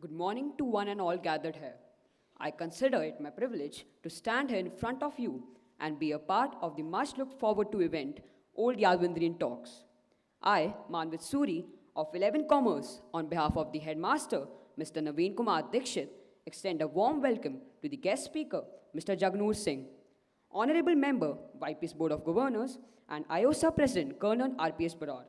Good morning to one and all gathered here. I consider it my privilege to stand here in front of you and be a part of the much looked forward to event, Old Yadvindrian Talks. I, Manvit Suri of 11 Commerce, on behalf of the headmaster, Mr. Naveen Kumar Dikshit, extend a warm welcome to the guest speaker, Mr. Jagnoor Singh, Honorable Member, YP's Board of Governors, and IOSA President, Colonel RPS Barar.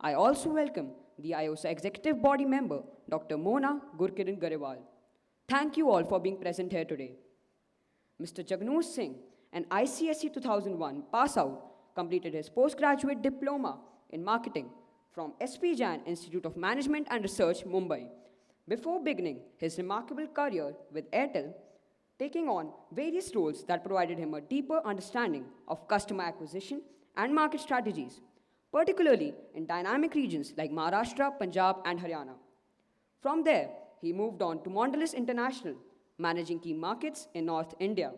I also welcome the IOSA Executive Body member, Dr. Mona Gurkiran Garewal. Thank you all for being present here today. Mr. Jagnoor Singh, an ICSE 2001 pass out, completed his postgraduate diploma in marketing from SP Jain Institute of Management and Research, Mumbai, before beginning his remarkable career with Airtel, taking on various roles that provided him a deeper understanding of customer acquisition and market strategies, particularly in dynamic regions like Maharashtra, Punjab, and Haryana. From there, he moved on to Mondelez International, managing key markets in North India.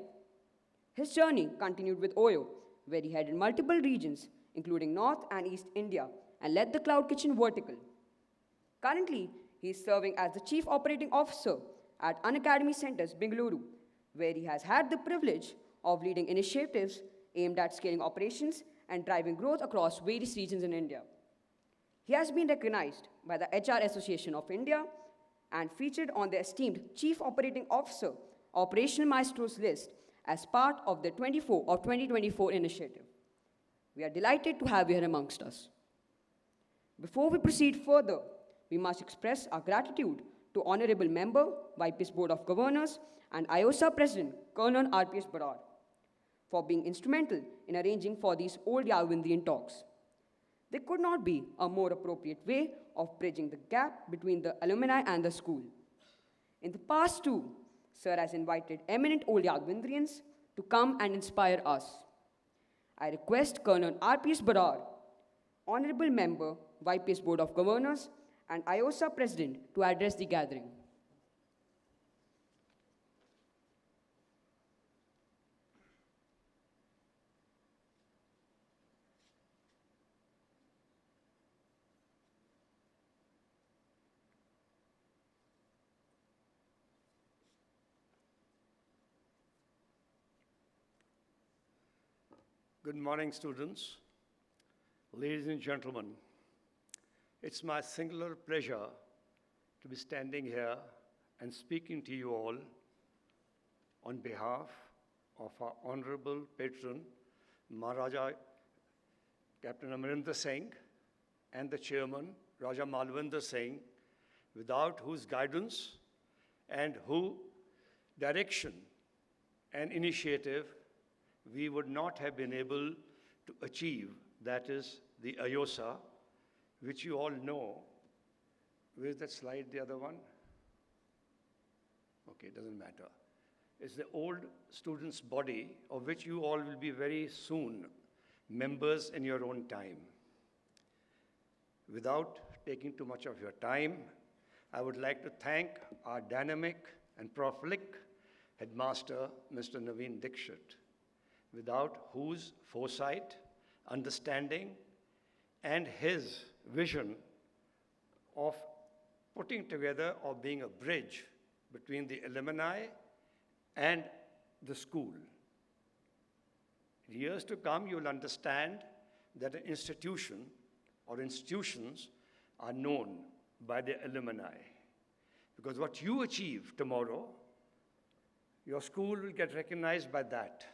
His journey continued with Oyo, where he headed multiple regions, including North and East India, and led the Cloud Kitchen vertical. Currently, he is serving as the Chief Operating Officer at Unacademy Centers, Bengaluru, where he has had the privilege of leading initiatives aimed at scaling operations and driving growth across various regions in India. He has been recognized by the HR Association of India and featured on the esteemed Chief Operating Officer Operational Maestros list as part of the 24 of 2024 initiative. We are delighted to have you here amongst us. Before we proceed further, we must express our gratitude to Honorable Member, YP's Board of Governors, and IOSA President, Colonel RPS Barar, for being instrumental in arranging for these old Yadvindrian talks. There could not be a more appropriate way of bridging the gap between the alumni and the school. In the past too, Sir has invited eminent old Yadvindrians to come and inspire us. I request Colonel RPS Barar, Honorable Member, YPS Board of Governors, and IOSA President to address the gathering. Good morning, students. Ladies and gentlemen, it's my singular pleasure to be standing here and speaking to you all on behalf of our honorable patron, Maharaja Captain Amarinder Singh, and the chairman, Raja Malvinder Singh, without whose guidance and whose direction and initiative we would not have been able to achieve, that is the IOSA, which you all know. Where's that slide, the other one? Okay, it doesn't matter. It's the old students' body, of which you all will be very soon members in your own time. Without taking too much of your time, I would like to thank our dynamic and prolific headmaster, Mr. Naveen Dikshit, without whose foresight, understanding, and his vision of putting together or being a bridge between the alumni and the school. In years to come, you'll understand that an institution or institutions are known by their alumni. Because what you achieve tomorrow, your school will get recognized by that.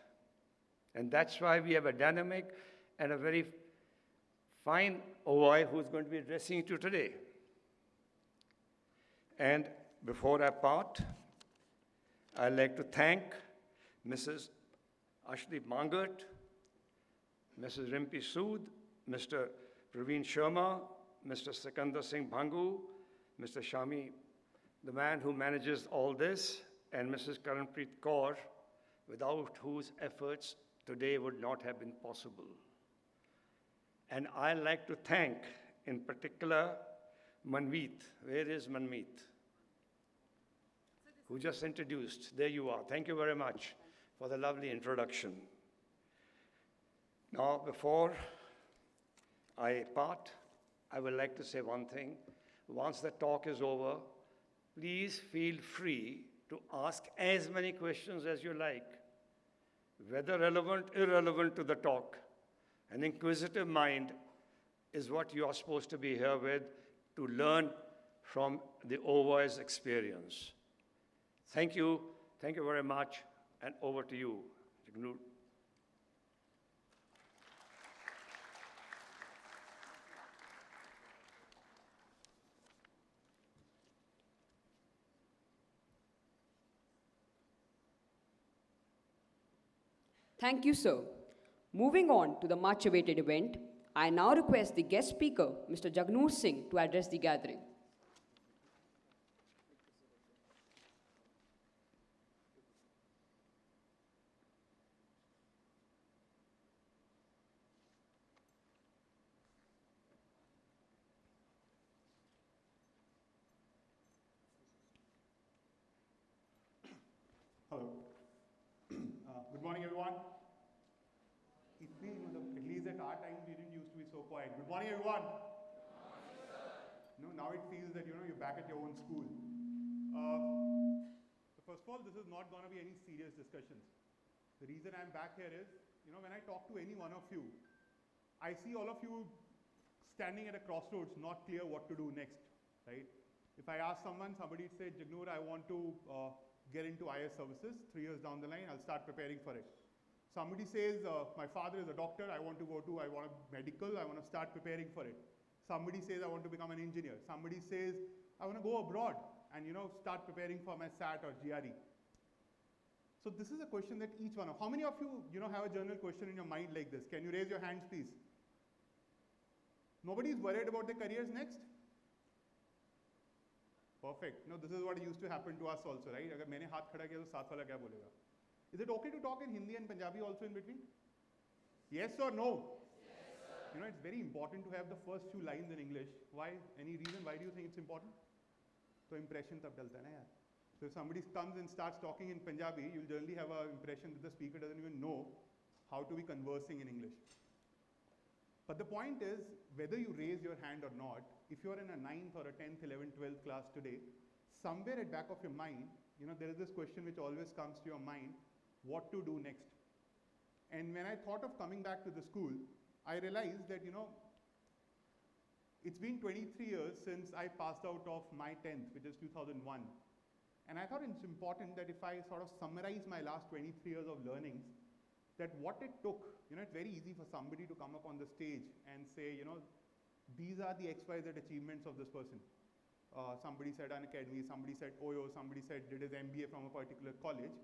And that's why we have a dynamic and a very fine OI who's going to be addressing you today. And before I part, I'd like to thank Mrs. Ashdeep Mangert, Mrs. Rimpi Sood, Mr. Praveen Sharma, Mr. Sikandar Singh Bhangu, Mr. Shami, the man who manages all this, and Mrs. Karanpreet Kaur, without whose efforts today would not have been possible. And I'd like to thank, in particular, Manmeet. Where is Manmeet? Who just introduced. There you are. Thank you very much for the lovely introduction. Now, before I part, I would like to say one thing. Once the talk is over, Please feel free to ask as many questions as you like, whether relevant, irrelevant to the talk. An inquisitive mind is what you are supposed to be here with to learn from the over's experience. Thank you very much, and over to you, Jagnoor. Thank you, sir. Moving on to the much awaited event, I now request the guest speaker, Mr. Jagnoor Singh, to address the gathering. Hello. Good morning, everyone. At least at our time, we didn't used to be so quiet. Good morning, everyone. No, now it feels that you're back at your own school. So first of all, this is not going to be any serious discussions. The reason I'm back here is, when I talk to any one of you, I see all of you standing at a crossroads, not clear what to do next, right? If I ask someone, somebody say, Jagnoor, I want to get into IS services. 3 years down the line, I'll start preparing for it. Somebody says, my father is a doctor, I want a medical, I want to start preparing for it. Somebody says, I want to become an engineer. Somebody says, I want to go abroad and, start preparing for my SAT or GRE. So this is a question that each one of, how many of you, have a general question in your mind like this? Can you raise your hands, please? Nobody's worried about their careers next? Perfect. This is what used to happen to us also, right? Agar maine haath khada kiya to saath wala kya bolega? Is it okay to talk in Hindi and Punjabi also in between? Yes or no? Yes, sir. It's very important to have the first few lines in English. Why? Any reason? Why do you think it's important? So impression tab dalta hai na yaar. So if somebody comes and starts talking in Punjabi, you'll generally have an impression that the speaker doesn't even know how to be conversing in English. But the point is, whether you raise your hand or not, if you're in a 9th or a 10th, 11th, 12th class today, somewhere at back of your mind, there is this question which always comes to your mind, what to do next? And when I thought of coming back to the school, I realized that, it's been 23 years since I passed out of my 10th, which is 2001. And I thought it's important that if I sort of summarize my last 23 years of learnings, that what it took, it's very easy for somebody to come up on the stage and say, these are the XYZ achievements of this person. Somebody said an academy, somebody said OYO, somebody said did his MBA from a particular college.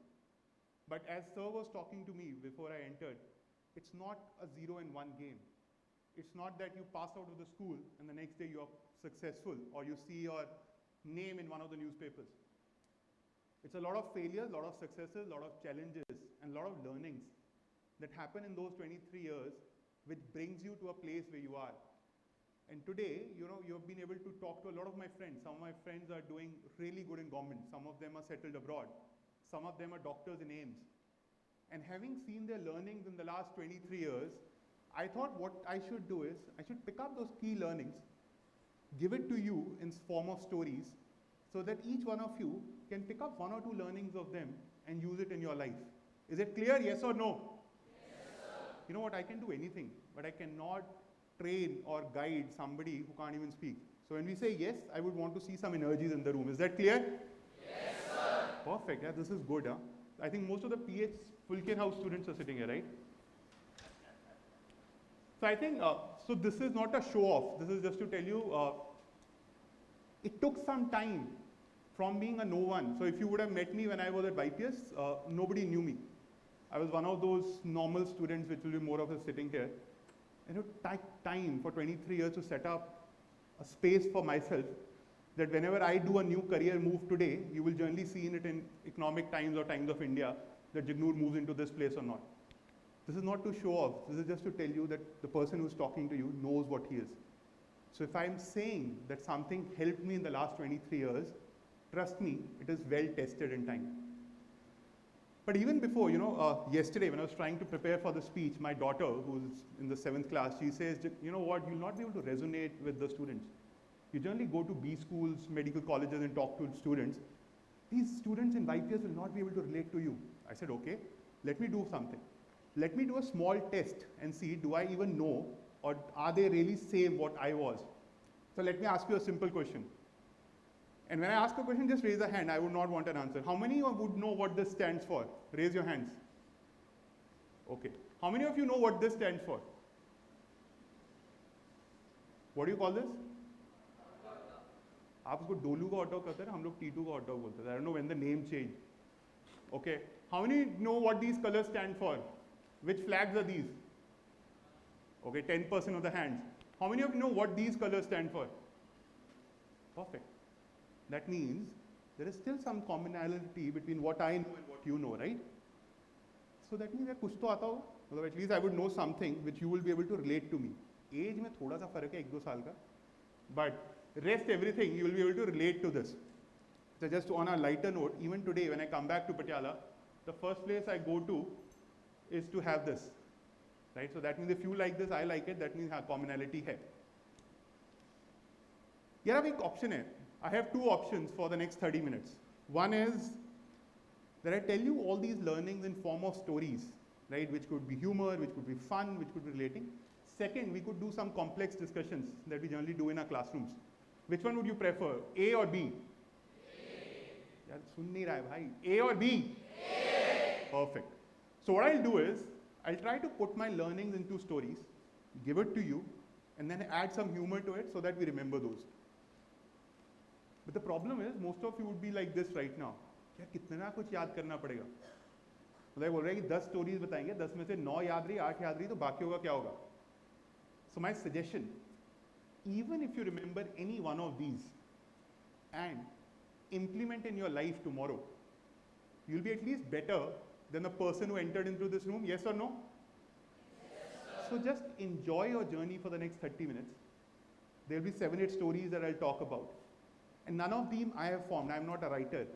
But as sir was talking to me before I entered, it's not a 0 and 1 game. It's not that you pass out of the school and the next day you're successful or you see your name in one of the newspapers. It's a lot of failures, a lot of successes, a lot of challenges, and a lot of learnings that happen in those 23 years, which brings you to a place where you are. And today, you've been able to talk to a lot of my friends. Some of my friends are doing really good in government. Some of them are settled abroad. Some of them are doctors in AIMS. And having seen their learnings in the last 23 years, I thought what I should do is, I should pick up those key learnings, give it to you in form of stories, so that each one of you can pick up 1 or 2 learnings of them and use it in your life. Is it clear, yes or no? You know what, I can do anything, but I cannot train or guide somebody who can't even speak. So when we say yes, I would want to see some energies in the room. Is that clear? Yes, sir. Perfect, yeah, this is good. Huh? I think most of the PH Fulken House students are sitting here, right? So I think, so this is not a show off. This is just to tell you, it took some time from being a no one. So if you would have met me when I was at YPS, nobody knew me. I was one of those normal students, which will be more of us sitting here. And it took time for 23 years to set up a space for myself that whenever I do a new career move today, you will generally see in it in Economic Times or Times of India that Jagnoor moves into this place or not. This is not to show off. This is just to tell you that the person who's talking to you knows what he is. So if I'm saying that something helped me in the last 23 years, trust me, it is well tested in time. But even before, yesterday when I was trying to prepare for the speech, my daughter, who's in the 7th class, she says, you know what, you'll not be able to resonate with the students. You generally go to B schools, medical colleges and talk to students. These students in YPS will not be able to relate to you. I said, okay, let me do something. Let me do a small test and see, do I even know or are they really same what I was? So let me ask you a simple question. And when I ask a question, just raise a hand. I would not want an answer. How many of you would know what this stands for? Raise your hands. Okay. How many of you know what this stands for? What do you call this? आप उसको डोलू का hot dog कहते हैं, हम लोग टीटू का hot dog बोलते हैं. I don't know when the name changed. Okay. How many know what these colors stand for? Which flags are these? Okay, 10% of the hands. How many of you know what these colors stand for? Perfect. That means there is still some commonality between what I know and what you know, right? So that means कुछ तो आता होगा. मतलब at least I would know something which you will be able to relate to me. Age में थोड़ा सा फर्क है 1-2 साल का, but rest everything you will be able to relate to this. So just on a lighter note, even today when I come back to Patiala, the first place I go to is to have this, right? So that means if you like this, I like it, that means हाँ commonality है. यार अब एक option है. I have 2 options for the next 30 minutes. One is that I tell you all these learnings in form of stories, right? Which could be humor, which could be fun, which could be relating. Second, we could do some complex discussions that we generally do in our classrooms. Which one would you prefer, A or B? A. यार सुन नहीं रहा है भाई. A or B? A. Perfect. So what I'll do is, I'll try to put my learnings into stories, give it to you, and then add some humor to it so that we remember those. But the problem is, most of you would be like this right now. यार कितना कुछ याद करना पड़ेगा. मतलब बोल रहे हैं कि 10 स्टोरीज बताएंगे, 10 में से 9 याद रही, 8 याद रही, तो बाकी होगा क्या होगा? So my suggestion, even if you remember any one of these and implement in your life tomorrow, you'll be at least better than the person who entered into this room. Yes or no? Yes, so just enjoy your journey for the next 30 minutes. There'll be 7-8 stories that I'll talk about. And none of them I have formed. I'm not a writer.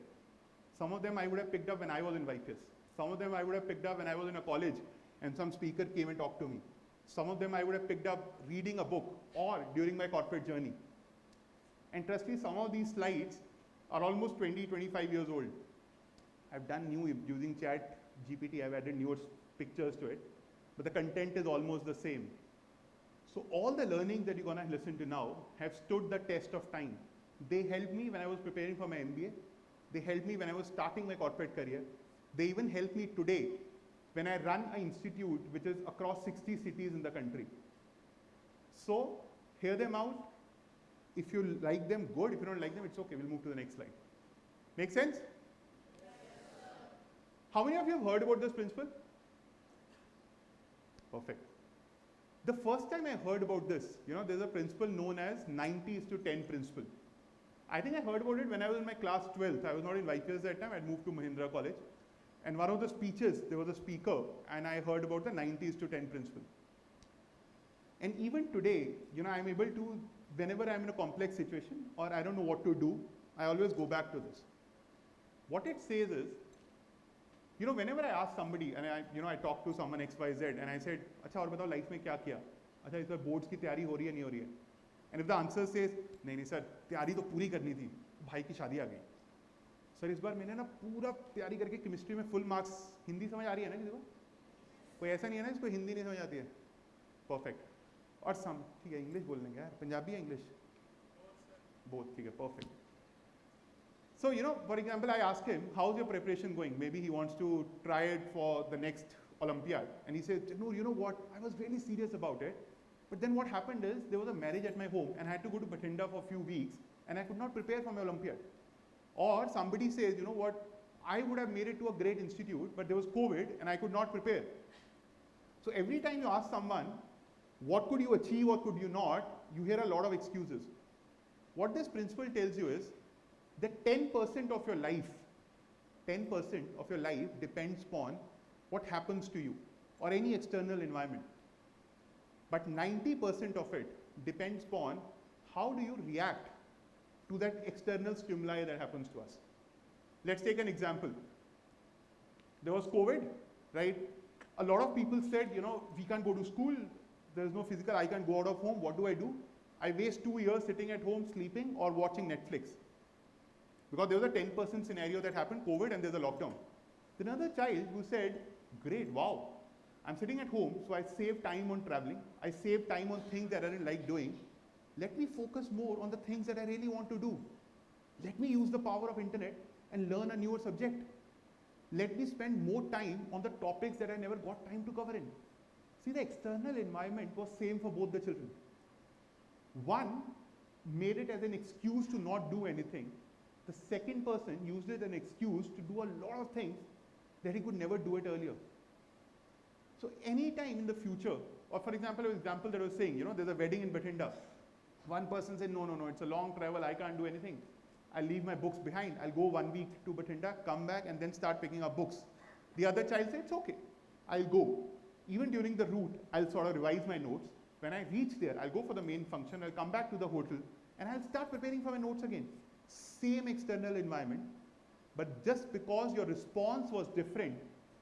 Some of them I would have picked up when I was in YPS. Some of them I would have picked up when I was in a college and some speaker came and talked to me. Some of them I would have picked up reading a book or during my corporate journey. And trust me, some of these slides are almost 20, 25 years old. I've done new using Chat GPT. I've added newer pictures to it, but the content is almost the same. So all the learning that you're going to listen to now have stood the test of time. They helped me when I was preparing for my MBA. They helped me when I was starting my corporate career. They even help me today when I run an institute which is across 60 cities in the country. So hear them out. If you like them, good. If you don't like them, it's okay. We'll move to the next slide. Make sense? Yes, how many of you have heard about this principle? Perfect. The first time I heard about this, there's a principle known as 90:10 principle. I think I heard about it when I was in my class 12th. I was not in YPS at that time. I'd moved to Mahindra College. And one of the speeches, there was a speaker, and I heard about the 90:10 principle. And even today, I'm able to, whenever I'm in a complex situation or I don't know what to do, I always go back to this. What it says is, whenever I ask somebody, and I talk to someone XYZ, and I said, अच्छा और बताओ life में क्या किया? अच्छा इस बार boards की तैयारी हो रही है नहीं हो रही है? And if the answer says, नहीं sir, तैयारी तो पूरी करनी थी, भाई की शादी आ गई. सर इस बार मैंने ना पूरा तैयारी करके केमिस्ट्री में फुल मार्क्स. हिंदी समझ आ रही है ना किसी को? कोई ऐसा नहीं है ना जिसको हिंदी नहीं समझ आती है? परफेक्ट. और सम ठीक है, इंग्लिश बोल लेंगे यार. पंजाबी या इंग्लिश? बोथ. ठीक है, perfect. So, for example, I asked him, how's your preparation going? Maybe he wants to try it for the next Olympiad. And he said, Jagnoor, you know what? I was really serious about it. But then what happened is, there was a marriage at my home and I had to go to Bathinda for a few weeks and I could not prepare for my Olympiad. Or somebody says, you know what? I would have made it to a great institute, but there was COVID and I could not prepare. So every time you ask someone, what could you achieve, what could you not, you hear a lot of excuses. What this principle tells you is, that 10% of your life, 10% of your life depends upon what happens to you or any external environment. But 90% of it depends upon how do you react to that external stimuli that happens to us. Let's take an example. There was COVID, right? A lot of people said, we can't go to school. There's no physical, I can't go out of home. What do? I waste 2 years sitting at home sleeping or watching Netflix. Because there was a 10% scenario that happened, COVID, and there's a lockdown. Then another child who said, great, wow, I'm sitting at home, so I save time on traveling. I save time on things that I didn't like doing. Let me focus more on the things that I really want to do. Let me use the power of internet and learn a newer subject. Let me spend more time on the topics that I never got time to cover in. See, the external environment was same for both the children. One made it as an excuse to not do anything. The second person used it as an excuse to do a lot of things that he could never do it earlier. So any time in the future, or for example, an example that I was saying, there's a wedding in Bathinda. One person said, no, it's a long travel, I can't do anything. I'll leave my books behind. I'll go 1 week to Bathinda, come back, and then start picking up books. The other child said, it's okay, I'll go. Even during the route, I'll sort of revise my notes. When I reach there, I'll go for the main function, I'll come back to the hotel, and I'll start preparing for my notes again. Same external environment, but just because your response was different,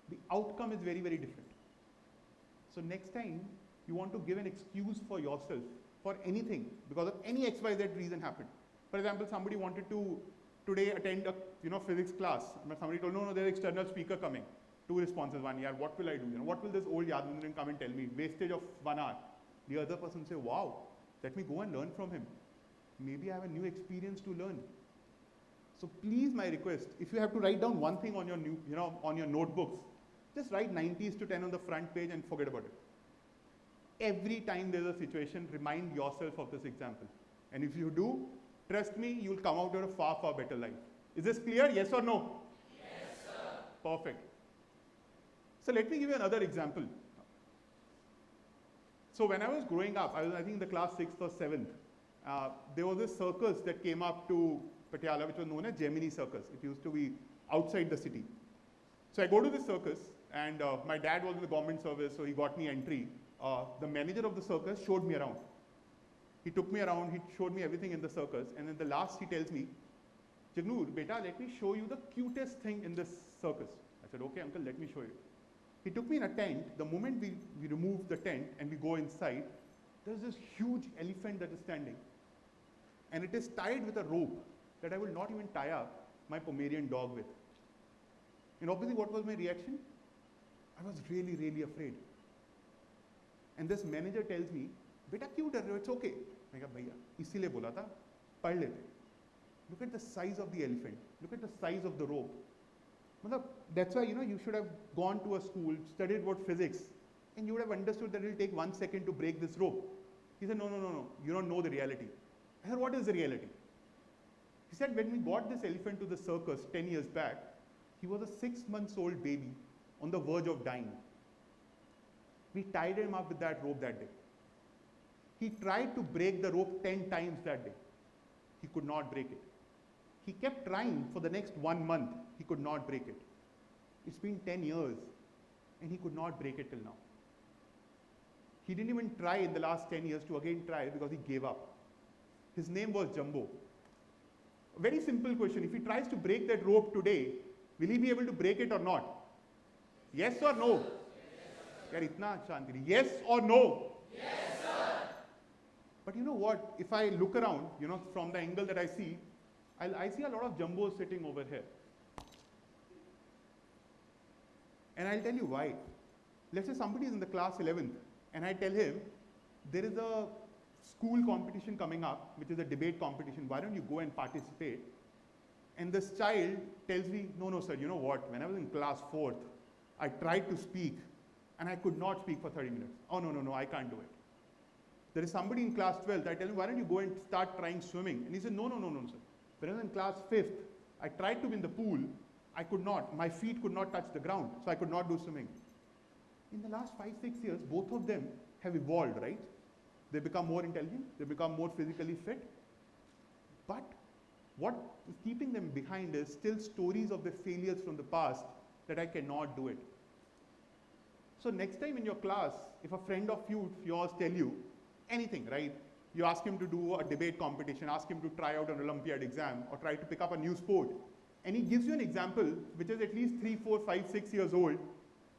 the outcome is very, very different. So next time, you want to give an excuse for yourself, for anything, because of any XYZ reason happened. For example, somebody wanted to today attend a physics class. Somebody told, no, there's external speaker coming. 2 responses, one, yeah, what will I do? What will this old Yadvindran come and tell me? Wastage of 1 hour. The other person say, wow, let me go and learn from him. Maybe I have a new experience to learn. So please, my request, if you have to write down one thing on your on your notebooks, just write 90:10 on the front page and forget about it. Every time there's a situation, remind yourself of this example. And if you do, trust me, you'll come out with a far, far better life. Is this clear? Yes or no? Yes, sir. Perfect. So let me give you another example. So when I was growing up, I think in the class 6th or 7th, there was a circus that came up to Patiala, which was known as Gemini Circus. It used to be outside the city. So I go to the circus, and my dad was in the government service, so he got me entry. The manager of the circus showed me around. He took me around, he showed me everything in the circus, and in the last he tells me, Jagnoor, beta, let me show you the cutest thing in this circus. I said, okay, uncle, let me show you. He took me in a tent. The moment we remove the tent and we go inside, there's this huge elephant that is standing. And it is tied with a rope that I will not even tie up my Pomeranian dog with. And obviously, what was my reaction? I was really, really afraid. And this manager tells me, beta, kyun dar rahe ho? It's okay. I said, bhaiya, isliye bola tha, pad lete. Look at the size of the elephant. Look at the size of the rope. That's why, you should have gone to a school, studied about physics, and you would have understood that it will take 1 second to break this rope. He said, no, you don't know the reality. I said, what is the reality? He said, when we got this elephant to the circus 10 years back, he was a 6-month-old baby on the verge of dying. We tied him up with that rope that day. He tried to break the rope 10 times that day. He could not break it. He kept trying for the next 1 month. He could not break it. It's been 10 years, and he could not break it till now. He didn't even try in the last 10 years to again try because he gave up. His name was Jumbo. A very simple question. If he tries to break that rope today, will he be able to break it or not? Yes or no? Yes or no? Yes, sir. But you know what? If I look around, from the angle that I see, I see a lot of jumbos sitting over here. And I'll tell you why. Let's say somebody is in the class 11th, and I tell him, there is a school competition coming up, which is a debate competition. Why don't you go and participate? And this child tells me, no, sir, you know what? When I was in class 4th, I tried to speak, and I could not speak for 30 minutes. Oh, no, I can't do it. There is somebody in class 12th, I tell him, why don't you go and start trying swimming? And he said, no, sir. When I was in class 5th, I tried to be in the pool. I could not. My feet could not touch the ground, so I could not do swimming. In the last 5-6 years, both of them have evolved, right? They become more intelligent. They become more physically fit. But what is keeping them behind is still stories of the failures from the past that I cannot do it. So next time in your class, if a friend of yours tell you anything, right? You ask him to do a debate competition, ask him to try out an Olympiad exam, or try to pick up a new sport, and he gives you an example which is at least 3, 4, 5, 6 years old,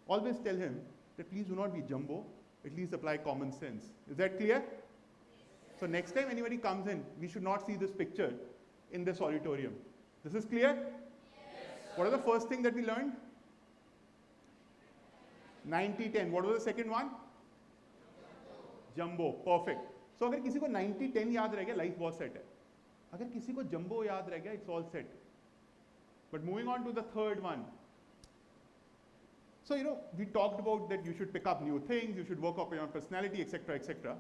always tell him that please do not be jumbo, at least apply common sense. Is that clear? So next time anybody comes in, we should not see this picture in this auditorium. This is clear? Yes, what are the first thing that we learned? 90-10. What was the second one? Jumbo. Perfect. So अगर किसी को 90-10 याद रह गया, life बहुत set है. अगर किसी को jumbo याद रह गया, it's all set. But moving on to the third one. So, we talked about that you should pick up new things, you should work up on your personality, etc., etc.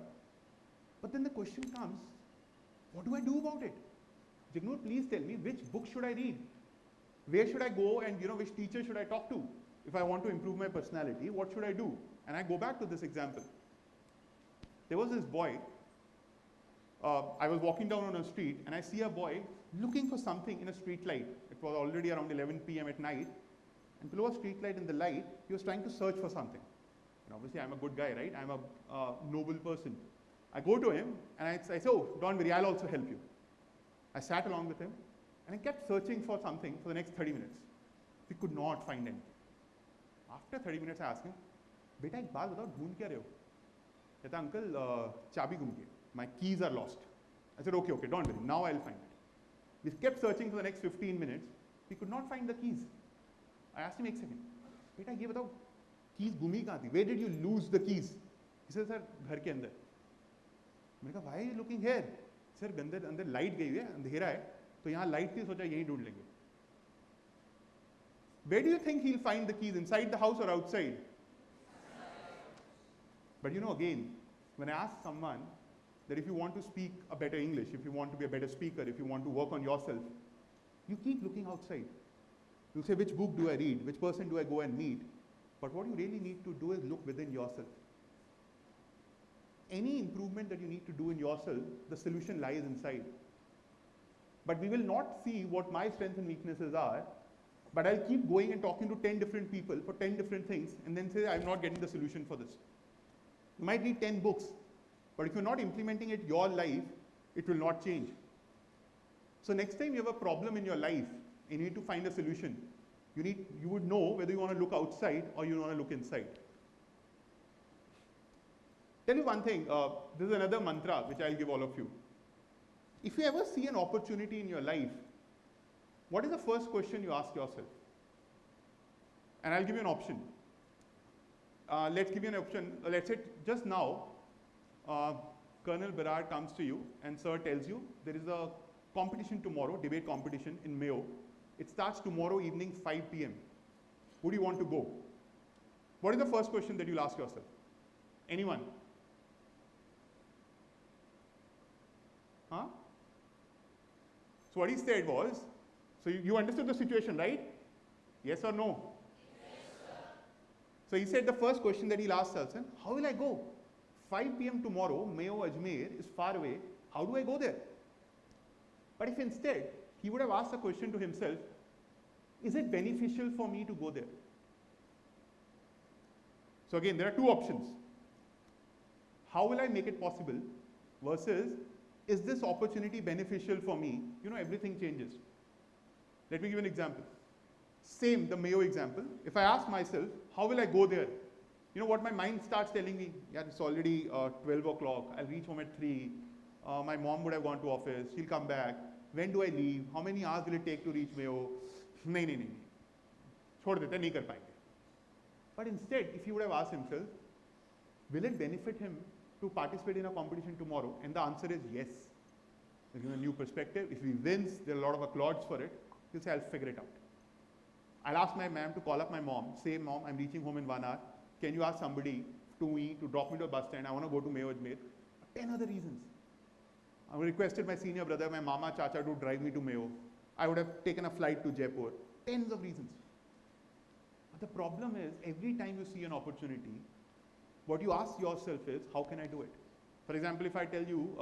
But then the question comes, what do I do about it? Jagnoor, please tell me, which book should I read? Where should I go and, which teacher should I talk to? If I want to improve my personality, what should I do? And I go back to this example. There was this boy, I was walking down on a street and I see a boy looking for something in a street light. It was already around 11 p.m. at night. And below a street light in the light, he was trying to search for something. And obviously, I'm a good guy, right? I'm a noble person. I go to him and I say, oh, don't worry, I'll also help you. I sat along with him and I kept searching for something for the next 30 minutes. We could not find anything. After 30 minutes, I asked him, Beta, ek baat batao, dhoond kya rahe ho? He said, Uncle, chabi gum gayi. My keys are lost. I said, okay, don't worry, now I'll find it. We kept searching for the next 15 minutes. We could not find the keys. I asked him, ek second, Beta, ye batao, keys gumi kahan thi? Where did you lose the keys? He said, sir, ghar ke andar. मैंने कहा, why are you looking here? Sir अंदर light गई हुई है, अंधेरा है, तो यहाँ लाइट थी, सोचा यहीं ढूंढ लेंगे. Where do you think he'll find the keys? Inside the house or outside? But again, when I ask someone that if you want to speak a better English, if you want to be a better speaker, if you want to work on yourself, you keep looking outside. You say, which book do I read? Which person do I go and meet? But what you really need to do is look within yourself. Any improvement that you need to do in yourself, the solution lies inside. But we will not see what my strengths and weaknesses are, but I'll keep going and talking to 10 different people for 10 different things and then say, I'm not getting the solution for this. You might read 10 books, but if you're not implementing it in your life, it will not change. So next time you have a problem in your life and you need to find a solution, you would know whether you want to look outside or you want to look inside. Tell you one thing, this is another mantra which I'll give all of you. If you ever see an opportunity in your life, what is the first question you ask yourself? And I'll give you an option. Let's give you an option. Let's say just now, Colonel Berard comes to you and sir tells you there is a competition tomorrow, debate competition in Mayo. It starts tomorrow evening 5 p.m. Would you want to go? What is the first question that you'll ask yourself? Anyone? Huh? So what he said was, so you understood the situation, right? Yes or no? Yes, sir. So he said the first question that he'll ask us, how will I go? 5 p.m. tomorrow, Mayo Ajmer is far away. How do I go there? But if instead he would have asked the question to himself, is it beneficial for me to go there? So again, there are two options. How will I make it possible versus is this opportunity beneficial for me? Everything changes. Let me give an example. Same, the Mayo example. If I ask myself, how will I go there? You know what my mind starts telling me? Yeah, it's already 12 o'clock. I'll reach home at 3. My mom would have gone to office. She'll come back. When do I leave? How many hours will it take to reach Mayo? नहीं. छोड़ देते नहीं कर पाएंगे. But instead, if he would have asked himself, will it benefit him to participate in a competition tomorrow? And the answer is yes. There's a new perspective. If he wins, there are a lot of applause for it. He'll say, I'll figure it out. I'll ask my ma'am to call up my mom. Say, Mom, I'm reaching home in 1 hour. Can you ask somebody to drop me to a bus stand? I want to go to Mayo Ajmer. 10 other reasons. I would have requested my senior brother, my mama, chacha to drive me to Mayo. I would have taken a flight to Jaipur. Tens of reasons. But the problem is, every time you see an opportunity, what you ask yourself is, how can I do it? For example, if I tell you,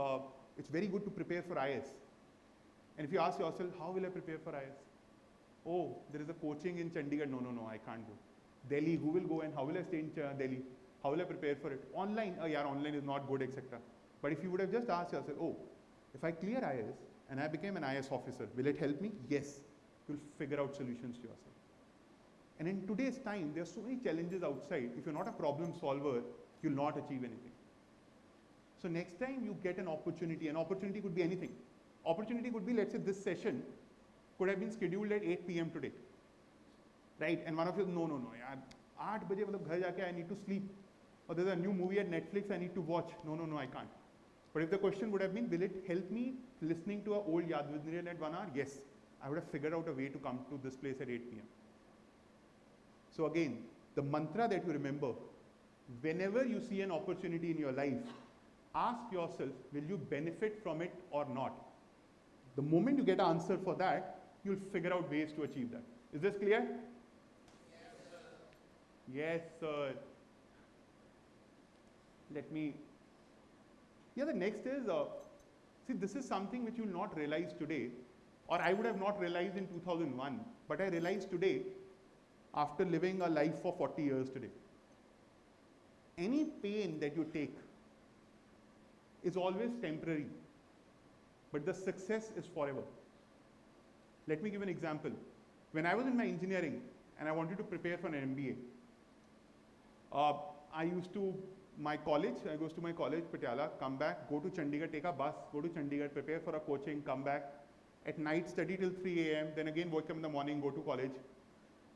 it's very good to prepare for IS. And if you ask yourself, how will I prepare for IS? Oh, there is a coaching in Chandigarh. No, I can't go. Delhi, who will go and how will I stay in Delhi? How will I prepare for it? Online, online is not good, etc. But if you would have just asked yourself, oh, if I clear IS and I became an IS officer, will it help me? Yes. You'll figure out solutions to yourself. And in today's time, there are so many challenges outside. If you're not a problem solver, you'll not achieve anything. So next time you get an opportunity could be anything. Opportunity could be, let's say this session could have been scheduled at 8 p.m. today. Right? And one of you, no, yaar, 8 baje matlab ghar jaake I need to sleep. Or there's a new movie at Netflix I need to watch. No, I can't. But if the question would have been, will it help me listening to an old Yadvindrian at 1 hour? Yes. I would have figured out a way to come to this place at 8 p.m. So again, the mantra that you remember, whenever you see an opportunity in your life, ask yourself, will you benefit from it or not? The moment you get an answer for that, you'll figure out ways to achieve that. Is this clear? Yes, sir. The next is, see, this is something which you'll not realize today, or I would have not realized in 2001, but I realized today after living a life for 40 years today. Any pain that you take is always temporary, but the success is forever. Let me give an example. When I was in my engineering and I wanted to prepare for an MBA, I goes to my college, Patiala, come back, go to Chandigarh, take a bus, go to Chandigarh, prepare for a coaching, come back. At night, study till 3 a.m., then again wake up in the morning, go to college.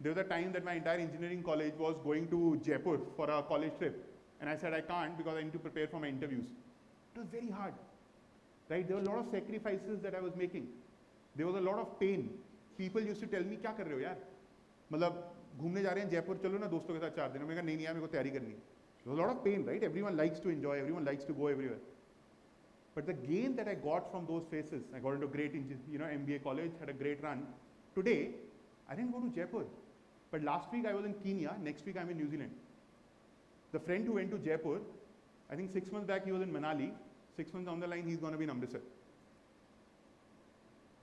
There was a time that my entire engineering college was going to Jaipur for a college trip. And I said, I can't because I need to prepare for my interviews. It was very hard, right? There were a lot of sacrifices that I was making. There was a lot of pain. People used to tell me, क्या कर रहे हो यार? मतलब घूमने जा रहे हैं जयपुर, चलो ना दोस्तों के साथ 4 दिन. मैं कहा नहीं यार, मेरे को तैयारी करनी है. There was a lot of pain, right? Everyone likes to enjoy, everyone likes to go everywhere. But the gain that I got from those phases, I got into a great, MBA college, had a great run. Today, I didn't go to Jaipur. But last week I was in Kenya, next week I'm in New Zealand. The friend who went to Jaipur, I think 6 months back he was in Manali, 6 months down the line he's going to be in Amritsar.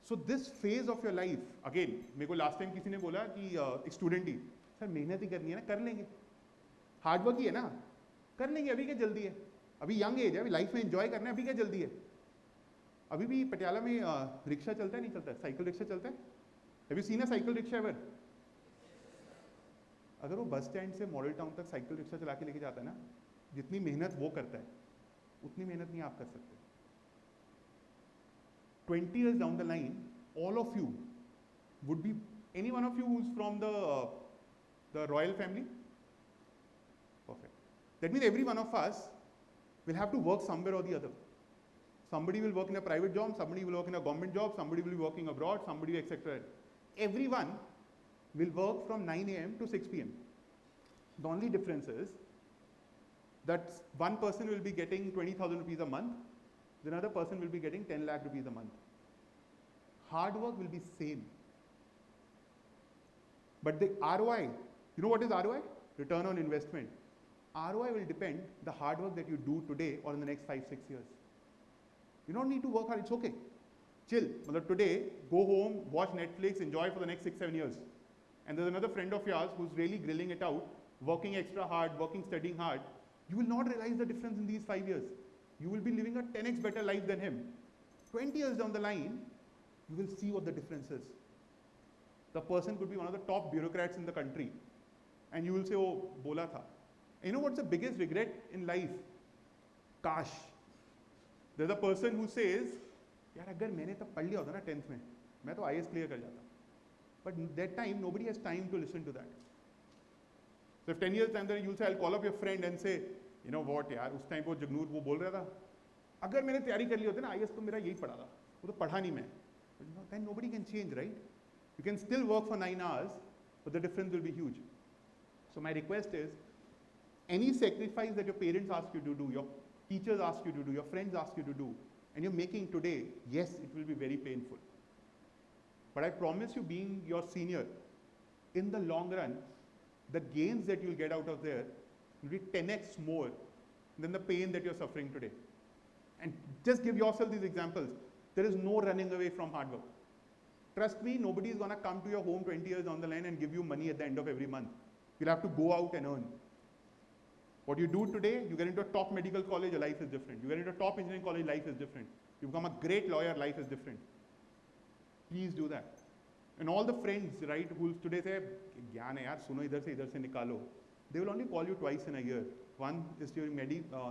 So this phase of your life, again, मेरे को last time किसी ने बोला कि एक student ही, sir मेहनत ही करनी है ना, कर लेंगे. Hard work ही है ना, कर लेंगे, अभी क्या जल्दी है? अभी young age है, अभी life में enjoy करना है, अभी क्या जल्दी है? अभी भी पटियाला में रिक्शा चलता है नहीं चलता है? साइकिल रिक्शा चलता है? Have you seen a cycle rickshaw ever? अगर वो बस स्टैंड से मॉडल टाउन तक साइकिल रिक्शा चला के लेके जाता है ना, जितनी मेहनत वो करता है, उतनी मेहनत नहीं आप कर सकते. 20 years down the line, all of you would be, any one of you who's from the royal family? Perfect. That means every one of us will have to work somewhere or the other. Somebody will work in a private job, somebody will work in a government job, somebody will be working abroad, somebody, etc. Everyone will work from 9 a.m. to 6 p.m. The only difference is that one person will be getting 20,000 rupees a month, the other person will be getting 10 lakh rupees a month. Hard work will be same. But the ROI, you know what is ROI? Return on investment. ROI will depend the hard work that you do today or in the next 5-6 years. You don't need to work hard, it's okay. Chill. Today, go home, watch Netflix, enjoy for the next 6-7 years. And there's another friend of yours who's really grilling it out, working extra hard, studying hard. You will not realize the difference in these 5 years. You will be living a 10x better life than him. 20 years down the line, you will see what the difference is. The person could be one of the top bureaucrats in the country. And you will say, oh, bola tha. And you know what's the biggest regret in life? Kash. There's a person who says, यार अगर मैंने तब पढ़ लिया होता ना 10th में, मैं तो IAS clear कर जाता. But that time, nobody has time to listen to that. So if 10 years time, then you'll say, I'll call up your friend and say, you know what यार, उस time वो जगनूर वो बोल रहा था, अगर मैंने तैयारी कर ली होती ना IAS तो मेरा यही पढ़ा था, वो तो पढ़ा नहीं मैं. Then nobody can change, right? You can still work for 9 hours, but the difference will be huge. So my request is, any sacrifice that your parents ask you to do, your teachers ask you to do, your friends ask you to do, and you're making today, yes, it will be very painful. But I promise you, being your senior, in the long run, the gains that you'll get out of there will be 10x more than the pain that you're suffering today. And just give yourself these examples. There is no running away from hard work. Trust me, nobody is going to come to your home 20 years down the line and give you money at the end of every month. You'll have to go out and earn. What you do today, you get into a top medical college, your life is different. You get into a top engineering college, life is different. You become a great lawyer, life is different. Please do that. And all the friends, right, who today say, "Gyan hai yaar, suno idhar se nikalo," they will only call you twice in a year. One is during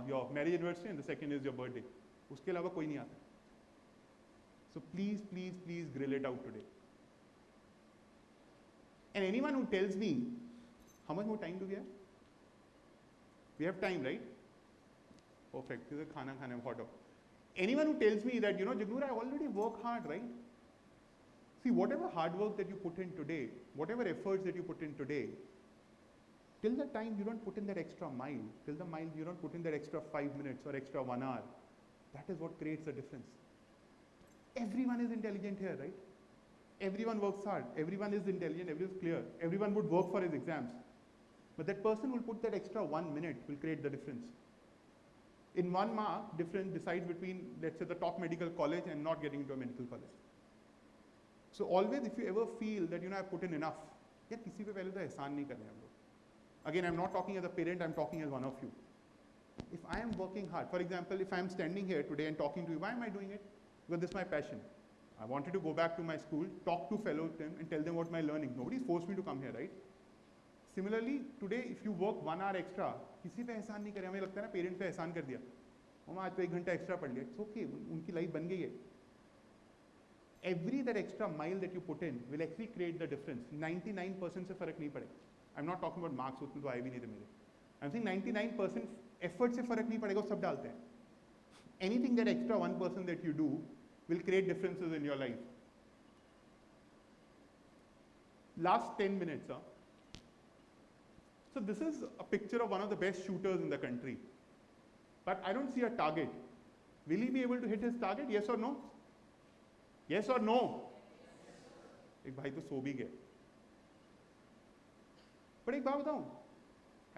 your marriage anniversary and the second is your birthday. उसके अलावा कोई नहीं आता. So please, please, please grill it out today. And anyone who tells me, how much more time do we have? We have time, right? Perfect. This is khana khane hot dog. Anyone who tells me that, Jagnoor, I already work hard, right? See, whatever hard work that you put in today, whatever efforts that you put in today, till the time you don't put in that extra mile, till the mile you don't put in that extra 5 minutes or extra 1 hour, that is what creates the difference. Everyone is intelligent here, right? Everyone works hard. Everyone is intelligent. Everyone is clear. Everyone would work for his exams. But that person will put that extra 1 minute will create the difference. In 1 mark, difference decides between, let's say, the top medical college and not getting into a medical college. So always, if you ever feel that, I've put in enough, यार किसी पे पहले तो एहसान नहीं करने हम लोग. Again, I'm not talking as a parent, I'm talking as one of you. If I am working hard, for example, if I'm standing here today and talking to you, why am I doing it? Because this is my passion. I wanted to go back to my school, talk to fellows and tell them what my learning. Nobody's forced me to come here, right? Similarly, today, if you work 1 hour extra, किसी पे एहसान नहीं करे. हमें लगता है ना parents पे एहसान कर दिया. हम आज तो 1 घंटा एक्स्ट्रा पढ़ लिया. It's okay, उनकी लाइफ बन गई है. Every that extra mile that you put in will actually create the difference. 99% से फर्क नहीं पड़ेगा. I'm not talking about marks, उसमें तो आए भी नहीं थे मेरे. I'm saying 99% effort से फर्क नहीं पड़ेगा, वो सब डालते हैं. Anything that extra 1% that you do will create differences in your life. Last 10 minutes. So this is a picture of one of the best shooters in the country. But I don't see a target. Will he be able to hit his target? Yes or no? Yes or no? एक भाई तो सो भी गए. But एक बात बताऊं,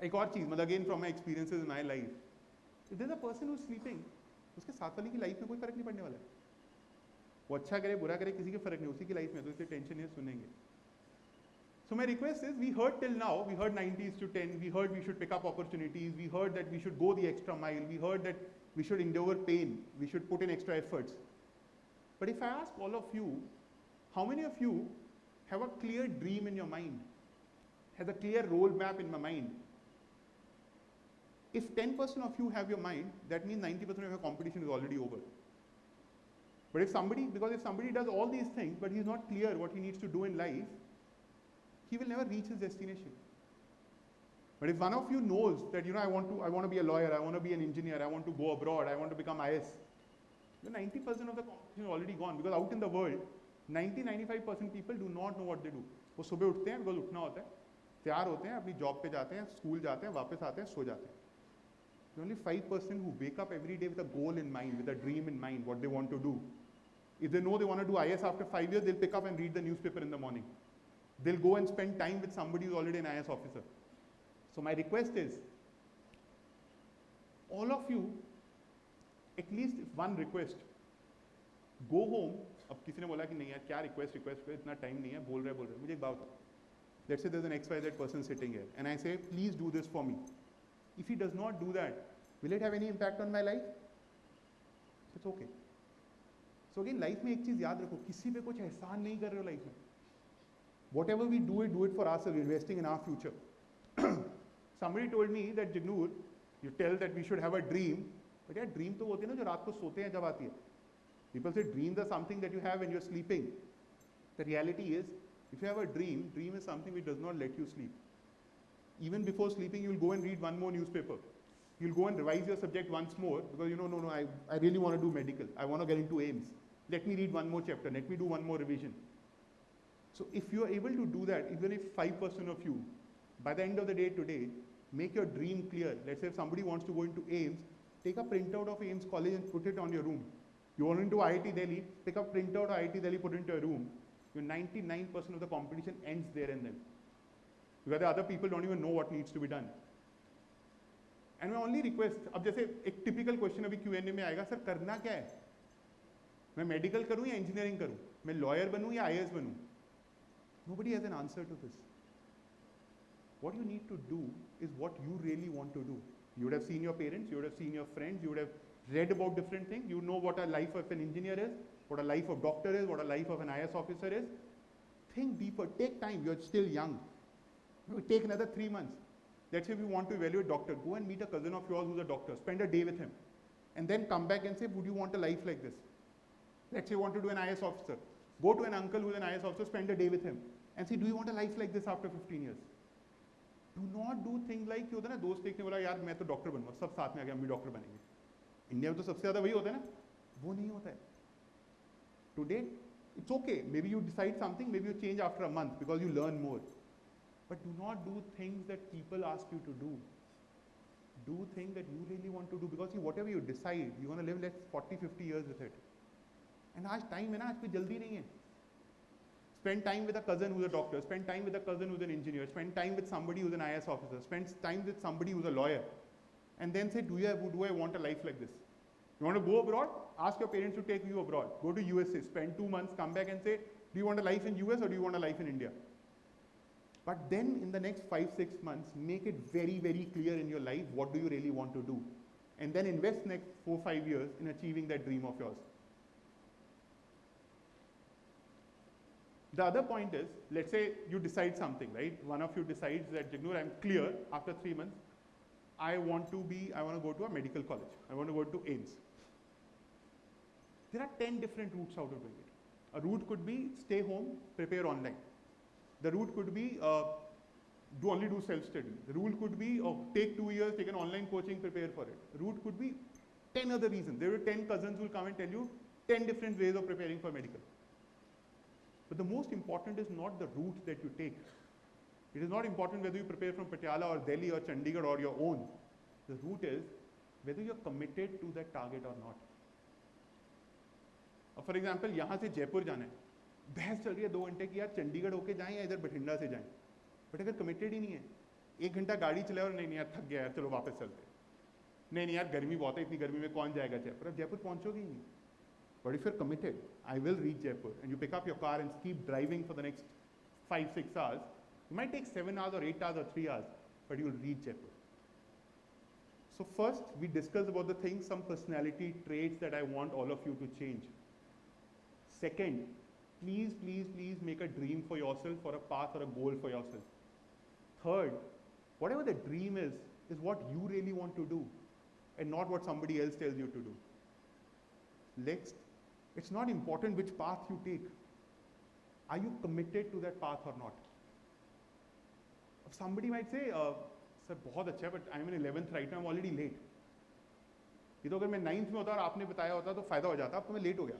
एक और चीज, मतलब again from my experiences in my life, if there's a person who's sleeping, उसके साथ वाले की लाइफ में कोई फर्क नहीं पड़ने वाला है. वो अच्छा करे बुरा करे किसी के फर्क नहीं, उसी की लाइफ में, तो इसलिए टेंशन है सुनेंगे. So my request is, we heard till now, we heard 90s to 10, we heard we should pick up opportunities, we heard that we should go the extra mile, we heard that we should endure pain, we should put in extra efforts. But if I ask all of you, how many of you have a clear dream in your mind, has a clear roadmap in my mind? If 10% of you have your mind, that means 90% of your competition is already over. But if somebody does all these things, but he's not clear what he needs to do in life, he will never reach his destination. But if one of you knows that, I want to be a lawyer, I want to be an engineer, I want to go abroad, I want to become IS, then 90% of the competition is already gone, because out in the world, 90-95% people do not know what they do. वो सुबह उठते हैं, because उठना होता है, तैयार होते हैं, अपनी जॉब पे जाते हैं, स्कूल जाते हैं, वापस आते हैं, सो जाते हैं. There's only 5% who wake up every day with a goal in mind, with a dream in mind, what they want to do. If they know they want to do IS after 5 years, they'll pick up and read the newspaper in the morning. They'll go and spend time with somebody who's already an IS officer. So my request is, all of you, at least one request, go home. अब किसी ने बोला कि नहीं यार क्या request इतना time नहीं है, बोल रहे मुझे एक बात बताओ. Let's say there's an XYZ person sitting here and I say, please do this for me. If he does not do that, will it have any impact on my life? It's okay. So again, life में एक चीज याद रखो, किसी पे कुछ एहसान नहीं कर रहे हो life में. Whatever we do it for ourselves, investing in our future. Somebody told me that, Jagnoor, you tell that we should have a dream, but yeah, dream तो होती है ना जो रात को सोते हैं जब आती है. People say dreams are something that you have when you're sleeping. The reality is, if you have a dream is something which does not let you sleep. Even before sleeping, you'll go and read one more newspaper. You'll go and revise your subject once more because I really want to do medical. I want to get into AIMS. Let me read one more chapter. Let me do one more revision. So if you are able to do that, even if 5% of you, by the end of the day today, make your dream clear. Let's say if somebody wants to go into AIMS, take a printout of AIMS college and put it on your room. You want into IIT Delhi, pick a printout of IIT Delhi, put it into your room. Your 99% of the competition ends there and then. Because the other people don't even know what needs to be done. And my only request, अब जैसे एक typical question अभी Q&A में आएगा, sir करना क्या है? मैं medical करूँ या engineering करूँ? मैं lawyer बनूँ या IAS बनूँ? Nobody has an answer to this. What you need to do is what you really want to do. You would have seen your parents, you would have seen your friends, you would have read about different things. You know what a life of an engineer is, what a life of doctor is, what a life of an IAS officer is. Think deeper, take time, you're still young. Take another 3 months. let's say if you want to evaluate a doctor, go and meet a cousin of yours who's a doctor, spend a day with him, and then come back and say, would you want a life like this? Let's say you want to do an IS officer. Go to an uncle who's an IS officer, spend a day with him, and say, do you want a life like this after 15 years? Do not do things like कि होता है ना दोस्त एक ने बोला यार मैं तो डॉक्टर बनूंगा सब साथ में आ गए हम भी डॉक्टर बनेंगे इंडिया में तो सबसे ज़्यादा वही होता है ना वो नहीं होता है today it's okay maybe you decide something maybe you change after a month because you learn more but do not do things that people ask you to do things that you really want to do because see, whatever you decide you're going to live like 40-50 years with it and आज time है ना आज कोई जल्दी नहीं है Spend time with a cousin who's a doctor, spend time with a cousin who's an engineer, spend time with somebody who's an IS officer, spend time with somebody who's a lawyer, and then say, do I want a life like this? You want to go abroad? Ask your parents to take you abroad. Go to USA, spend 2 months, come back and say, do you want a life in US or do you want a life in India? But then in the next 5-6 months, make it very, very clear in your life, what do you really want to do? And then invest next 4-5 years in achieving that dream of yours. The other point is, let's say you decide something, right? One of you decides that, Jagnoor, I'm clear after 3 months, I want to go to a medical college. I want to go to AIMS. There are 10 different routes out of doing it. A route could be stay home, prepare online. The route could be only do self-study. The route could be take 2 years, take an online coaching, prepare for it. The route could be 10 other reasons. There are 10 cousins who will come and tell you 10 different ways of preparing for medical. But the most important is not the route that you take. It is not important whether you prepare from Patiala or Delhi or Chandigarh or your own. The route is whether you're committed to that target or not. For example, यहाँ से जयपुर जाना है, बहस चल रही है 2 घंटे की यार चंडीगढ़ होके जाएं या इधर बठिंडा से जाएं. बट अगर कमिटेड ही नहीं है, 1 घंटा गाड़ी चलाए और नहीं यार थक गया यार चलो वापस चलते. नहीं यार गर्मी बहुत है, इतनी गर्मी में कौन जाएगा जयपुर? अब जयपुर पहुंचोगे ही नहीं. But if you're committed, I will reach Jaipur, and you pick up your car and keep driving for the next 5-6 hours, it might take 7 hours or 8 hours or 3 hours, but you'll reach Jaipur. So first, we discussed about the things, some personality traits that I want all of you to change. Second, please, please, please make a dream for yourself, or a path or a goal for yourself. Third, whatever the dream is what you really want to do, and not what somebody else tells you to do. Next, it's not important which path you take. Are you committed to that path or not? Somebody might say, sir, बहुत अच्छा है, but I'm in 11th right now, I'm already late. ये तो अगर मैं 9th में होता और आपने बताया होता तो फायदा हो जाता. अब तो मैं लेट हो गया.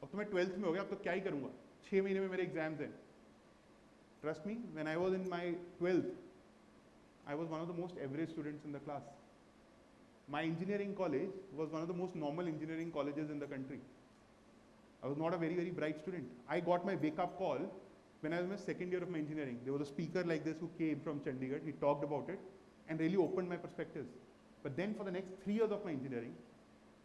अब तो मैं 12th में हो गया. अब तो क्या ही करूँगा? 6 महीने में मेरे एग्जाम्स हैं. Trust me, when I was in my 12th, I was one of the most average students in the class. My engineering college was one of the most normal engineering colleges in the country. I was not a very, very bright student. I got my wake-up call when I was in my second year of my engineering. There was a speaker like this who came from Chandigarh. He talked about it and really opened my perspectives. But then for the next 3 years of my engineering,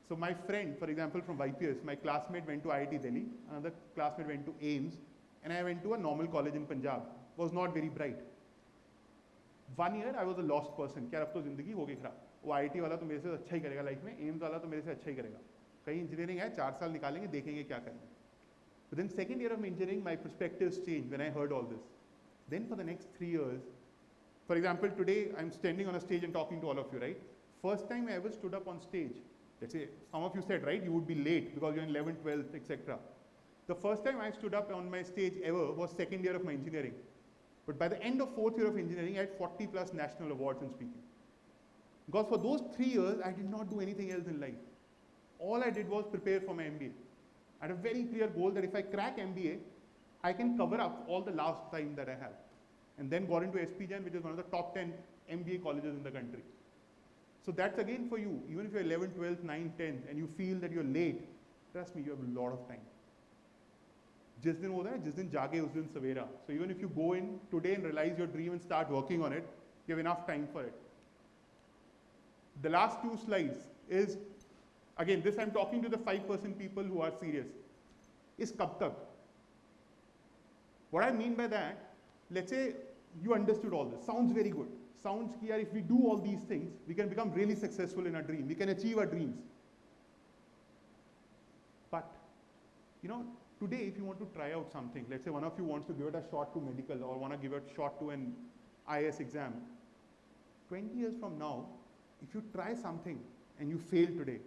so my friend, for example, from YPS, my classmate went to IIT Delhi, another classmate went to AIMS, and I went to a normal college in Punjab. Was not very bright. 1 year, I was a lost person. क्या अब तो जिंदगी हो गई खराब. वो IT वाला तो मेरे से अच्छा ही करेगा लाइफ में, एम्स वाला तो मेरे से अच्छा ही करेगा. कहीं इंजीनियरिंग है 4 साल निकालेंगे देखेंगे क्या करेंगे. But then second year of my engineering, my perspectives changed when I heard all this. Then for the next 3 years, for example, today I'm standing on a stage and talking to all of you, right? First time I ever stood up on stage. Let's say some of you said, right, you would be late because you're in 11th, 12th, etc. The first time I stood up on my stage ever was second year of my engineering. But by the end of 4th year of engineering, I had 40 plus national awards in speaking. Because for those 3 years, I did not do anything else in life. All I did was prepare for my MBA. I had a very clear goal that if I crack MBA, I can cover up all the last time that I have. And then got into SPGen, which is one of the top 10 MBA colleges in the country. So that's again for you. Even if you're 11th, 12th, 9th, 10th, and you feel that you're late, trust me, you have a lot of time. जिस दिन होता है जिस दिन जागे उस दिन सवेरा. So even if you go in today and realize your dream and start working on it, you have enough time for it. The last 2 slides is, again, this I'm talking to the 5% people who are serious. Is kab tak? What I mean by that, let's say you understood all this. Sounds very good. Sounds clear. If we do all these things, we can become really successful in our dream. We can achieve our dreams. But, you know, today if you want to try out something, let's say one of you wants to give it a shot to medical or want to give it a shot to an IS exam, 20 years from now, if you try something and you fail today,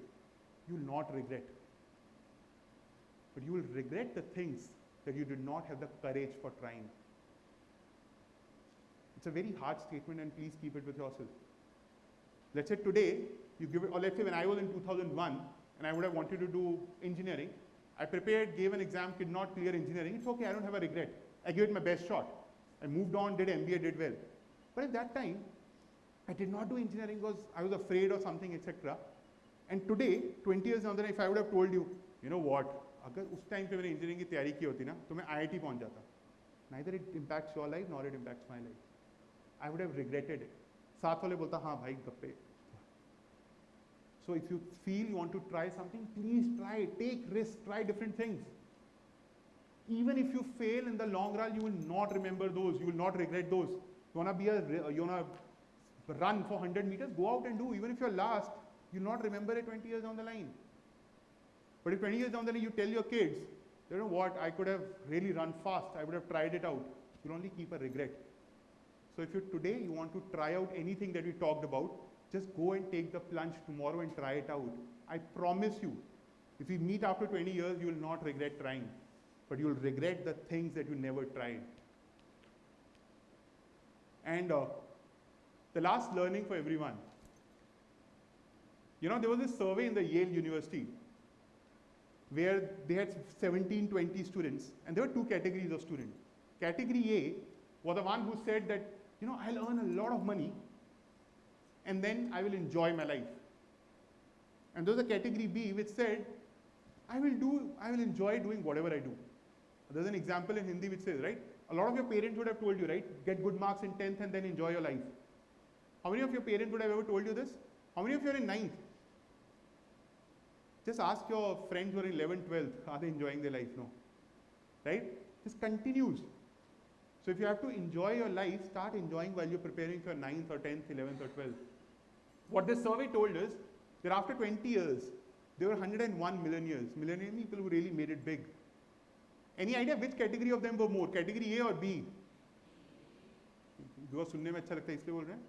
you will not regret. But you will regret the things that you did not have the courage for trying. It's a very hard statement, and please keep it with yourself. Let's say today, you give it, or let's say when I was in 2001, and I would have wanted to do engineering, I prepared, gave an exam, could not clear engineering. It's okay, I don't have a regret. I gave it my best shot. I moved on, did MBA, did well. But at that time, I did not do engineering because I was afraid of something, etc. And today, 20 years down the line, if I would have told you, you know what, अगर उस time पे मैंने engineering की तैयारी की होती ना, तो मैं IIT पहुंच जाता. Neither it impacts your life nor it impacts my life. I would have regretted it. साथ वाले बोलता हाँ भाई गप्पे. So if you feel you want to try something, please try, take risks, try different things. Even if you fail in the long run, you will not remember those, you will not regret those. You wanna run for 100 meters, go out and do. Even if you're last, you'll not remember it 20 years down the line. But if 20 years down the line you tell your kids, you know what, I could have really run fast, I would have tried it out, you'll only keep a regret. So if today you want to try out anything that we talked about, just go and take the plunge tomorrow and try it out. I promise you, if we meet after 20 years, you will not regret trying, but you will regret the things that you never tried. And the last learning for everyone. You know, there was this survey in the Yale University where they had 17, 20 students, and there were two categories of students. Category A was the one who said that, you know, I'll earn a lot of money and then I will enjoy my life. And there was a category B which said, I will enjoy doing whatever I do. There's an example in Hindi which says, right, a lot of your parents would have told you, right, get good marks in 10th and then enjoy your life. How many of your parents would have ever told you this? How many of you are in 9th? Just ask your friends who are in 11th, 12th, are they enjoying their life? No. Right? This continues. So if you have to enjoy your life, start enjoying while you're preparing for 9th or 10th, 11th or 12th. What this survey told us, that after 20 years, there were 101 millionaires people who really made it big. Any idea which category of them were more, category A or B? Because सुनने में अच्छा लगता है इसलिए बोल रहे हैं?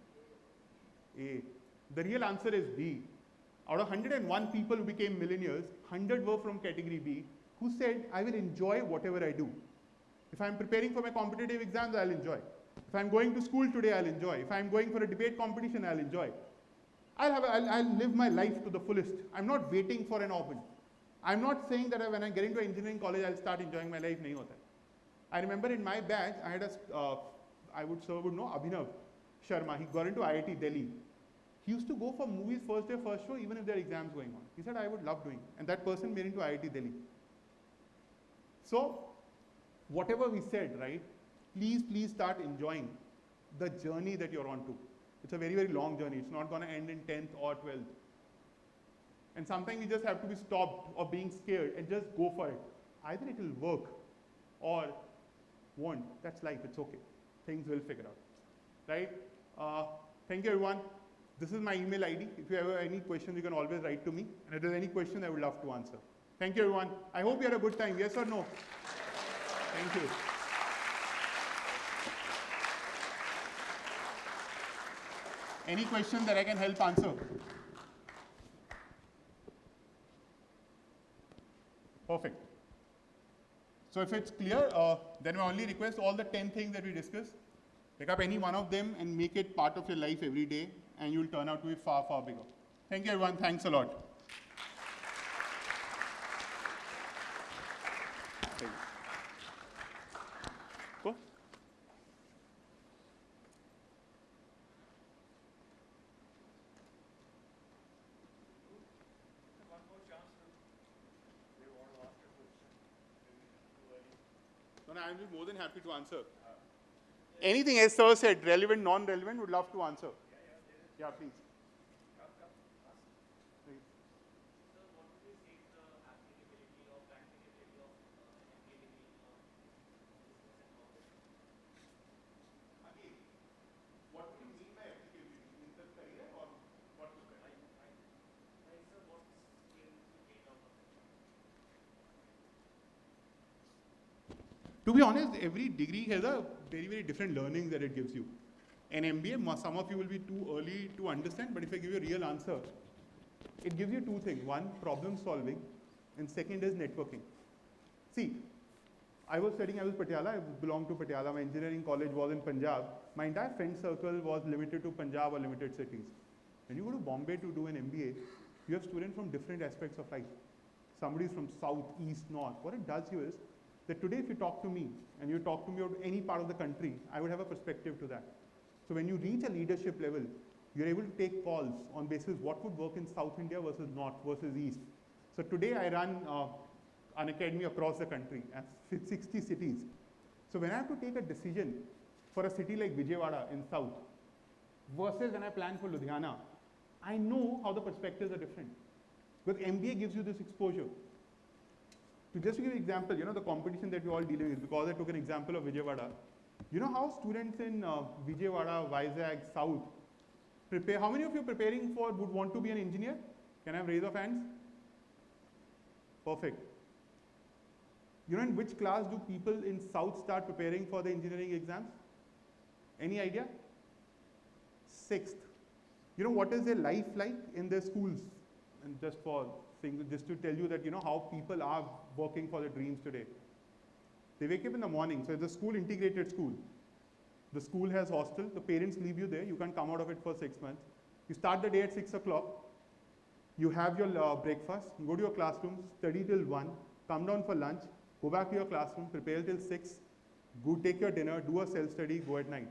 A. The real answer is B. Out of 101 people who became millionaires, 100 were from category B, who said, I will enjoy whatever I do. If I'm preparing for my competitive exams, I'll enjoy. If I'm going to school today, I'll enjoy. If I'm going for a debate competition, I'll enjoy. I'll live my life to the fullest. I'm not waiting for an open. I'm not saying that when I get into engineering college, I'll start enjoying my life. Nahi hota. I remember in my batch, I had Abhinav Sharma. He got into IIT Delhi. He used to go for movies first day, first show, even if there are exams going on. He said, I would love doing it. And that person made into IIT Delhi. So, whatever we said, right, please start enjoying the journey that you're on to. It's a very, very long journey. It's not going to end in 10th or 12th. And sometimes you just have to be stopped or being scared and just go for it. Either it will work or won't. That's life. It's okay. Things will figure out. Right? Thank you, everyone. This is my email ID. If you have any questions, you can always write to me. And if there's any question, I would love to answer. Thank you, everyone. I hope you had a good time. Yes or no? Thank you. Any question that I can help answer? Perfect. So if it's clear, then I only request all the 10 things that we discussed. Pick up any one of them and make it part of your life every day, and you'll turn out to be far, far bigger. Thank you, everyone. Thanks a lot. Cool. No, I'll be more than happy to answer. Anything as sir said, relevant, non-relevant, would love to answer. Yeah, please. Please. Sir, what would you say is the applicability or practicability of MBA degree on business and marketing? Again, what do you mean by applicability? In the career or what was that? Like, sir, what skills you gain out of it? To be honest, every degree has a very, very different learning that it gives you. An MBA, some of you will be too early to understand, but if I give you a real answer, it gives you two things. One, problem solving, and second is networking. See, I was Patiala, I belonged to Patiala, my engineering college was in Punjab. My entire friend circle was limited to Punjab or limited cities. When you go to Bombay to do an MBA, you have students from different aspects of life. Somebody is from south, east, north. What it does you is that today if you talk to me and you talk to me about any part of the country, I would have a perspective to that. So when you reach a leadership level, you're able to take calls on basis what would work in South India versus North versus East. So today I run an academy across the country at 60 cities. So when I have to take a decision for a city like Vijayawada in South versus when I plan for Ludhiana, I know how the perspectives are different. Because MBA gives you this exposure. To just give you an example, the competition that we're all dealing with, because I took an example of Vijayawada, you know how students in Vijayawada, Vizag, South prepare, how many of you preparing for would want to be an engineer? Can I have raise of hands? Perfect. You know in which class do people in South start preparing for the engineering exams? Any idea? 6th. You know what is their life like in their schools? And just to tell you that how people are working for their dreams today. They wake up in the morning, so it's a school integrated school. The school has hostel, the parents leave you there, you can't come out of it for 6 months. You start the day at 6 o'clock, you have your breakfast, you go to your classroom, study till 1, come down for lunch, go back to your classroom, prepare till 6, go take your dinner, do a self-study, go at night.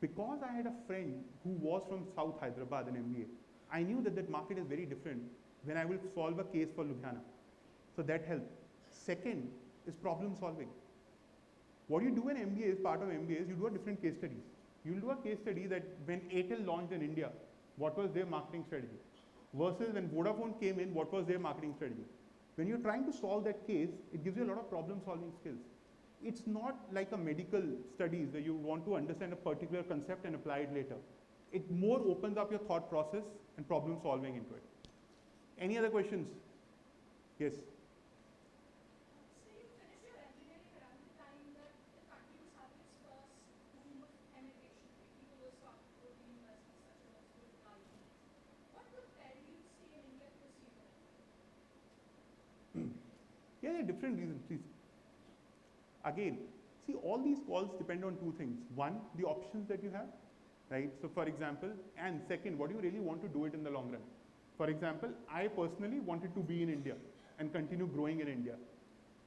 Because I had a friend who was from South Hyderabad in MBA, I knew that that market is very different when I will solve a case for Ludhiana. So that helped. Second is problem solving. What you do in MBA is part of MBA is you do a different case studies. You'll do a case study that when Airtel launched in India, what was their marketing strategy? Versus when Vodafone came in, what was their marketing strategy? When you're trying to solve that case, it gives you a lot of problem solving skills. It's not like a medical studies where you want to understand a particular concept and apply it later. It more opens up your thought process and problem solving into it. Any other questions? Yes. So you finished your engineering around the time that the country was having its first boom of emigration, right? People were starting to go to universities such as Oxford and Ivy. What would tell you to stay in India to pursue your MBA? Yeah, there are different reasons. Please. Again, see, all these calls depend on two things. One, the options that you have, right? So for example, and second, what do you really want to do it in the long run? For example, I personally wanted to be in India and continue growing in India.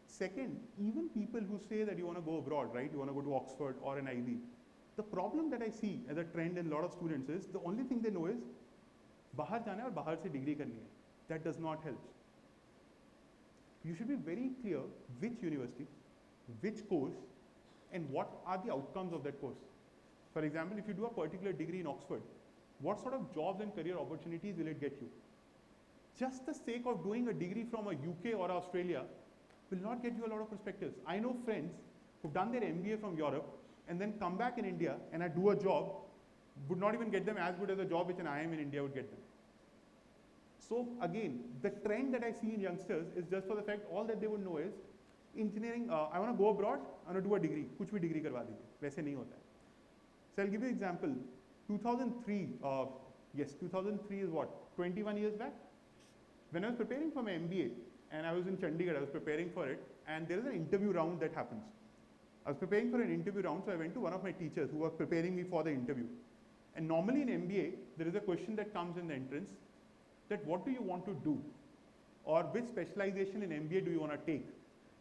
Second, even people who say that you want to go abroad, right? You want to go to Oxford or an Ivy. The problem that I see as a trend in a lot of students is the only thing they know is bahar jana hai aur bahar se degree karni hai. That does not help. You should be very clear which university, which course, and what are the outcomes of that course. For example, if you do a particular degree in Oxford, what sort of jobs and career opportunities will it get you? Just the sake of doing a degree from a UK or Australia will not get you a lot of perspectives. I know friends who've done their MBA from Europe and then come back in India and I do a job, would not even get them as good as a job which an IIM in India would get them. So again, the trend that I see in youngsters is just for the fact all that they would know is engineering, I want to go abroad, I want to do a degree, कुछ भी degree करवा दीजिए, वैसे नहीं होता है. So I'll give you an example. 2003, 2003 is what, 21 years back? When I was preparing for my MBA, and I was in Chandigarh, I was preparing for it, and there is an interview round that happens. I was preparing for an interview round, so I went to one of my teachers who was preparing me for the interview. And normally in MBA, there is a question that comes in the entrance, that what do you want to do? Or which specialization in MBA do you want to take?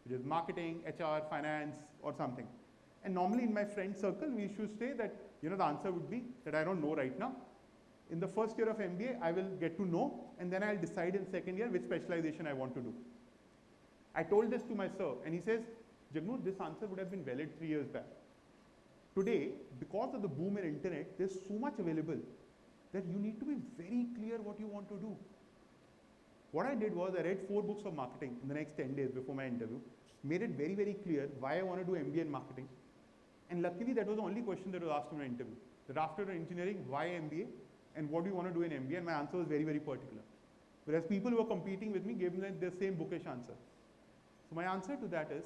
Which is marketing, HR, finance, or something. And normally in my friend circle, we should say that, the answer would be that I don't know right now. In the first year of MBA, I will get to know, and then I'll decide in second year which specialization I want to do. I told this to my sir, and he says, Jagnoor, this answer would have been valid 3 years back. Today, because of the boom in internet, there's so much available that you need to be very clear what you want to do. What I did was I read 4 books of marketing in the next 10 days before my interview, made it very, very clear why I want to do MBA in marketing. And luckily, that was the only question that was asked in my interview. That after engineering, why MBA? And what do you want to do in MBA? And my answer was very, very particular. Whereas people who were competing with me gave me the same bookish answer. So my answer to that is,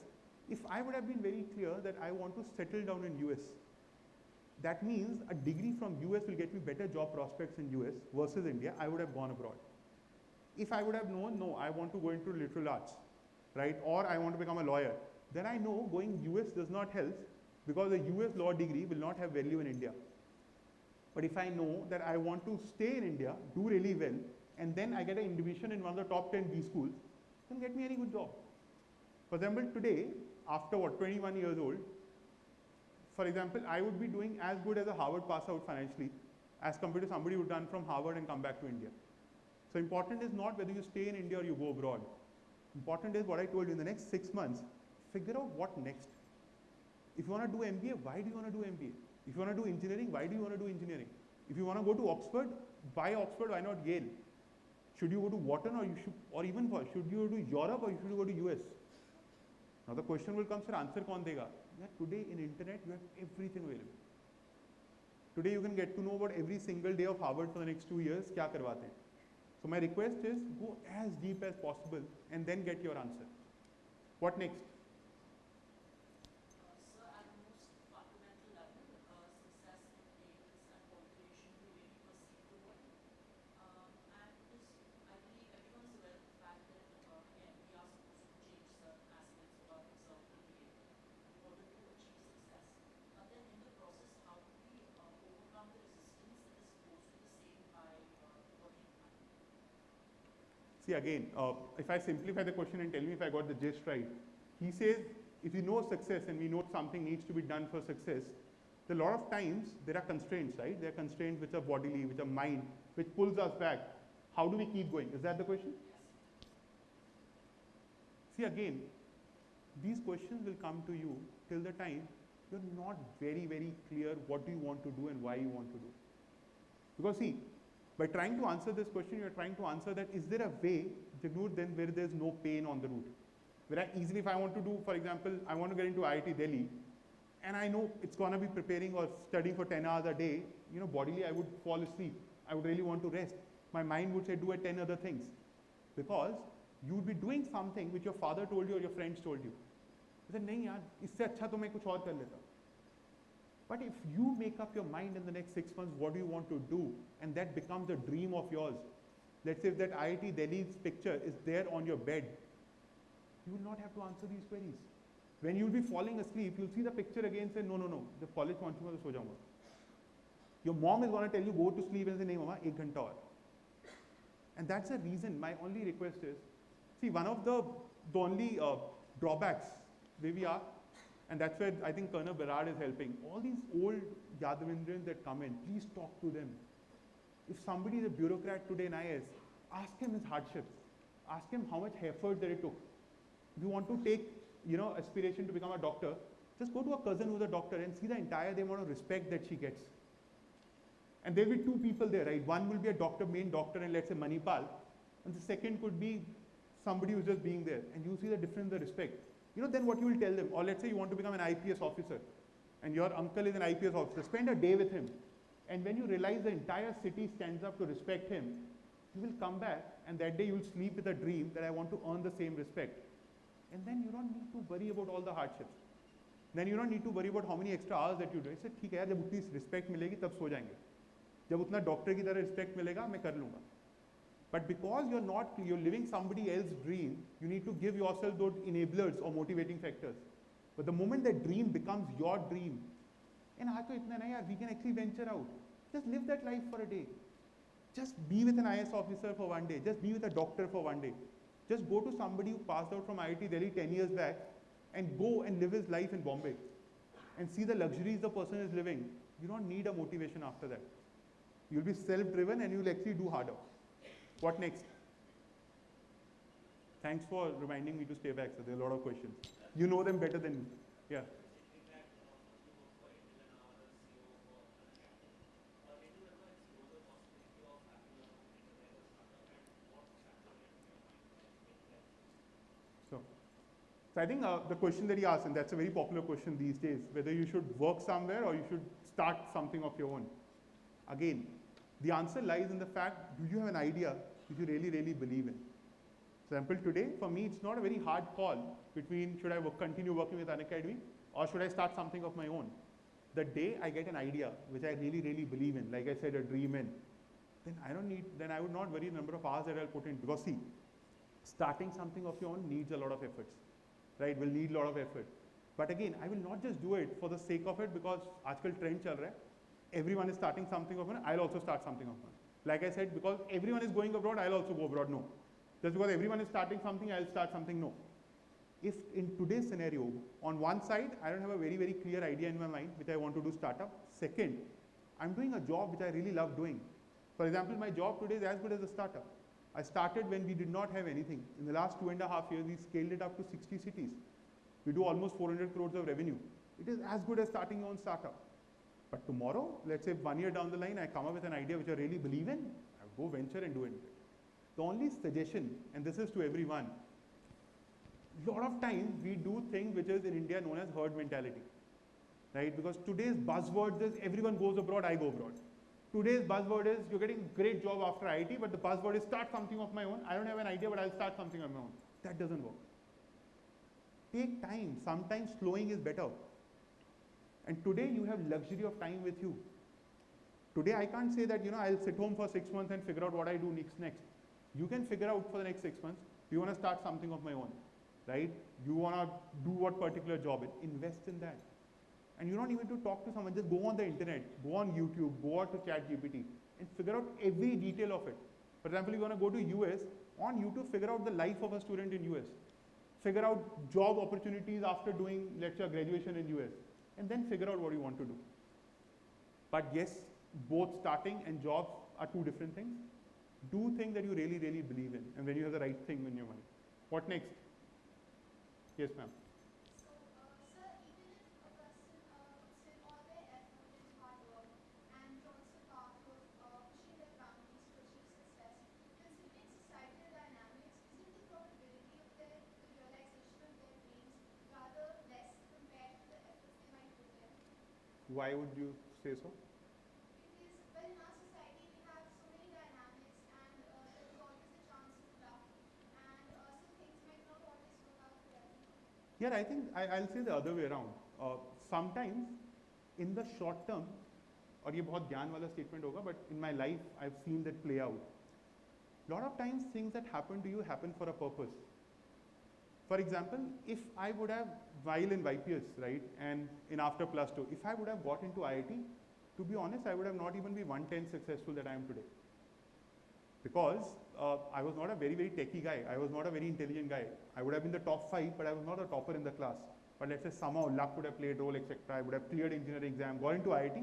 if I would have been very clear that I want to settle down in US, that means a degree from US will get me better job prospects in US versus India. I would have gone abroad. If I would have known, no, I want to go into liberal arts, right? Or I want to become a lawyer, then I know going US does not help because a US law degree will not have value in India. But if I know that I want to stay in India, do really well, and then I get an admission in one of the top 10 B schools, then get me any good job. For example, today, after 21 years old, for example, I would be doing as good as a Harvard pass out financially as compared to somebody who's done from Harvard and come back to India. So important is not whether you stay in India or you go abroad. Important is what I told you in the next 6 months, figure out what next. If you want to do MBA, why do you want to do MBA? If you want to do engineering, why do you want to do engineering? If you want to go to Oxford, why Oxford, why not Yale? Should you go to Wharton or should you go to Europe or should you go to US? Now the question will come, sir, answer kaun dega? Yeah, today in internet, you have everything available. Today you can get to know about every single day of Harvard for the next 2 years, kya karwate hain. So my request is go as deep as possible and then get your answer. What next? Sir, at the most fundamental level, success entails and qualification to really perceive the world. And because I believe everyone's aware of the fact that, again, we are supposed to change certain aspects of our observable behavior in order to achieve success. But then in the process, how do we overcome the resistance that is posed to the same by working time? See again, if I simplify the question and tell me if I got the gist right, he says if you know success and we know something needs to be done for success, a lot of times there are constraints, right? There are constraints which are bodily, which are mind, which pulls us back. How do we keep going? Is that the question? Yes. See again, these questions will come to you till the time you're not very, very clear what do you want to do and why you want to do. Because see, by trying to answer this question, you're trying to answer that is there a way, Jagnoor, then where there's no pain on the route? Where I easily, if I want to do, for example, I want to get into IIT Delhi, and I know it's going to be preparing or studying for 10 hours a day, bodily I would fall asleep. I would really want to rest. My mind would say do 10 other things. Because you would be doing something which your father told you or your friends told you. You said, nahi yaar, isse acha to main kuch aur kar leta. But if you make up your mind in the next 6 months, what do you want to do? And that becomes a dream of yours. Let's say if that IIT Delhi's picture is there on your bed, you will not have to answer these queries. When you'll be falling asleep, you'll see the picture again and say, no, the college wants me to so jaunga. Your mom is going to tell you, go to sleep and say, nahi mama, 1 ghanta aur. And that's the reason, my only request is, see, one of the only drawbacks where we are, and that's where I think Colonel Berard is helping. All these old Yadavendrians that come in, please talk to them. If somebody is a bureaucrat today in IS, ask him his hardships. Ask him how much effort that it took. If you want to take, aspiration to become a doctor, just go to a cousin who's a doctor and see the entire amount of respect that she gets. And there will be 2 people there, right? One will be a doctor, main doctor, and let's say Manipal. And the second could be somebody who's just being there. And you see the difference, the respect. Then what you will tell them, or let's say you want to become an IPS officer, and your uncle is an IPS officer, spend a day with him. And when you realize the entire city stands up to respect him, you will come back, and that day you will sleep with a dream that I want to earn the same respect. And then you don't need to worry about all the hardships. Then you don't need to worry about how many extra hours that you do. I said, ठीक है यार, जब उतनी respect मिलेगी तब सो जाएंगे. जब उतना डॉक्टर की तरह respect मिलेगा, मैं कर लूँगा. But because you're living somebody else's dream, you need to give yourself those enablers or motivating factors. But the moment that dream becomes your dream, and we can actually venture out. Just live that life for a day. Just be with an IS officer for 1 day. Just be with a doctor for 1 day. Just go to somebody who passed out from IIT Delhi 10 years back and go and live his life in Bombay and see the luxuries the person is living. You don't need a motivation after that. You'll be self-driven and you'll actually do harder. What next? Thanks for reminding me to stay back, sir. There are a lot of questions. You know them better than me. Yeah. So I think the question that he asked, and that's a very popular question these days, whether you should work somewhere or you should start something of your own. Again, the answer lies in the fact, do you have an idea which you really, really believe in? For example, today, for me, it's not a very hard call between should I continue working with an academy or should I start something of my own? The day I get an idea, which I really, really believe in, like I said, a dream in, then I would not worry the number of hours that I'll put in. Because see, starting something of your own needs a lot of efforts, right? Will need a lot of effort. But again, I will not just do it for the sake of it because आजकल trend चल रहा है. Everyone is starting something of one, I'll also start something of one. Like I said, because everyone is going abroad, I'll also go abroad. No. Just because everyone is starting something, I'll start something. No. If in today's scenario, on one side, I don't have a very, very clear idea in my mind, which I want to do startup. Second, I'm doing a job which I really love doing. For example, my job today is as good as a startup. I started when we did not have anything. In the last 2.5 years, we scaled it up to 60 cities. We do almost 400 crores of revenue. It is as good as starting your own startup. But tomorrow, let's say 1 year down the line, I come up with an idea which I really believe in, I go venture and do it. The only suggestion, and this is to everyone, a lot of times we do things which is in India known as herd mentality, right? Because today's buzzword is everyone goes abroad, I go abroad. Today's buzzword is you're getting a great job after IIT, but the buzzword is start something of my own. I don't have an idea, but I'll start something of my own. That doesn't work. Take time. Sometimes slowing is better. And today you have luxury of time with you. Today I can't say that, I'll sit home for 6 months and figure out what I do next. You can figure out for the next 6 months, you want to start something of my own, right? You want to do what particular job, invest in that. And you don't even to talk to someone, just go on the internet, go on YouTube, go out to ChatGPT and figure out every detail of it. For example, you want to go to US, on YouTube, figure out the life of a student in US. Figure out job opportunities after doing, let's say, graduation in US. And then figure out what you want to do. But yes, both starting and jobs are two different things. Do things that you really, really believe in, and when you have the right thing in your mind. What next? Yes, ma'am. So, sir, even if a person puts in all their effort and hard work and joins the path of pushing their boundaries to achieve success, considering societal dynamics, isn't the probability of the realization of their dreams rather less compared to the efforts they might put in? Why would you say so? Because, well, in our society, we have so many dynamics and there is always a chance of luck, and so things might not always work out for everyone. Yeah, I think I'll say the other way around. Sometimes, in the short term, और ये बहुत ज्ञान वाला statement होगा, but in my life, I've seen that play out. A lot of times, things that happen to you happen for a purpose. For example, if I would have, while in YPS, right, and in after plus 2, if I would have got into IIT, to be honest, I would have not even been 1/10 successful that I am today. Because I was not a very, very techie guy. I was not a very intelligent guy. I would have been the top 5, but I was not a topper in the class. But let's say somehow luck would have played a role, etc. I would have cleared engineering exam, got into IIT.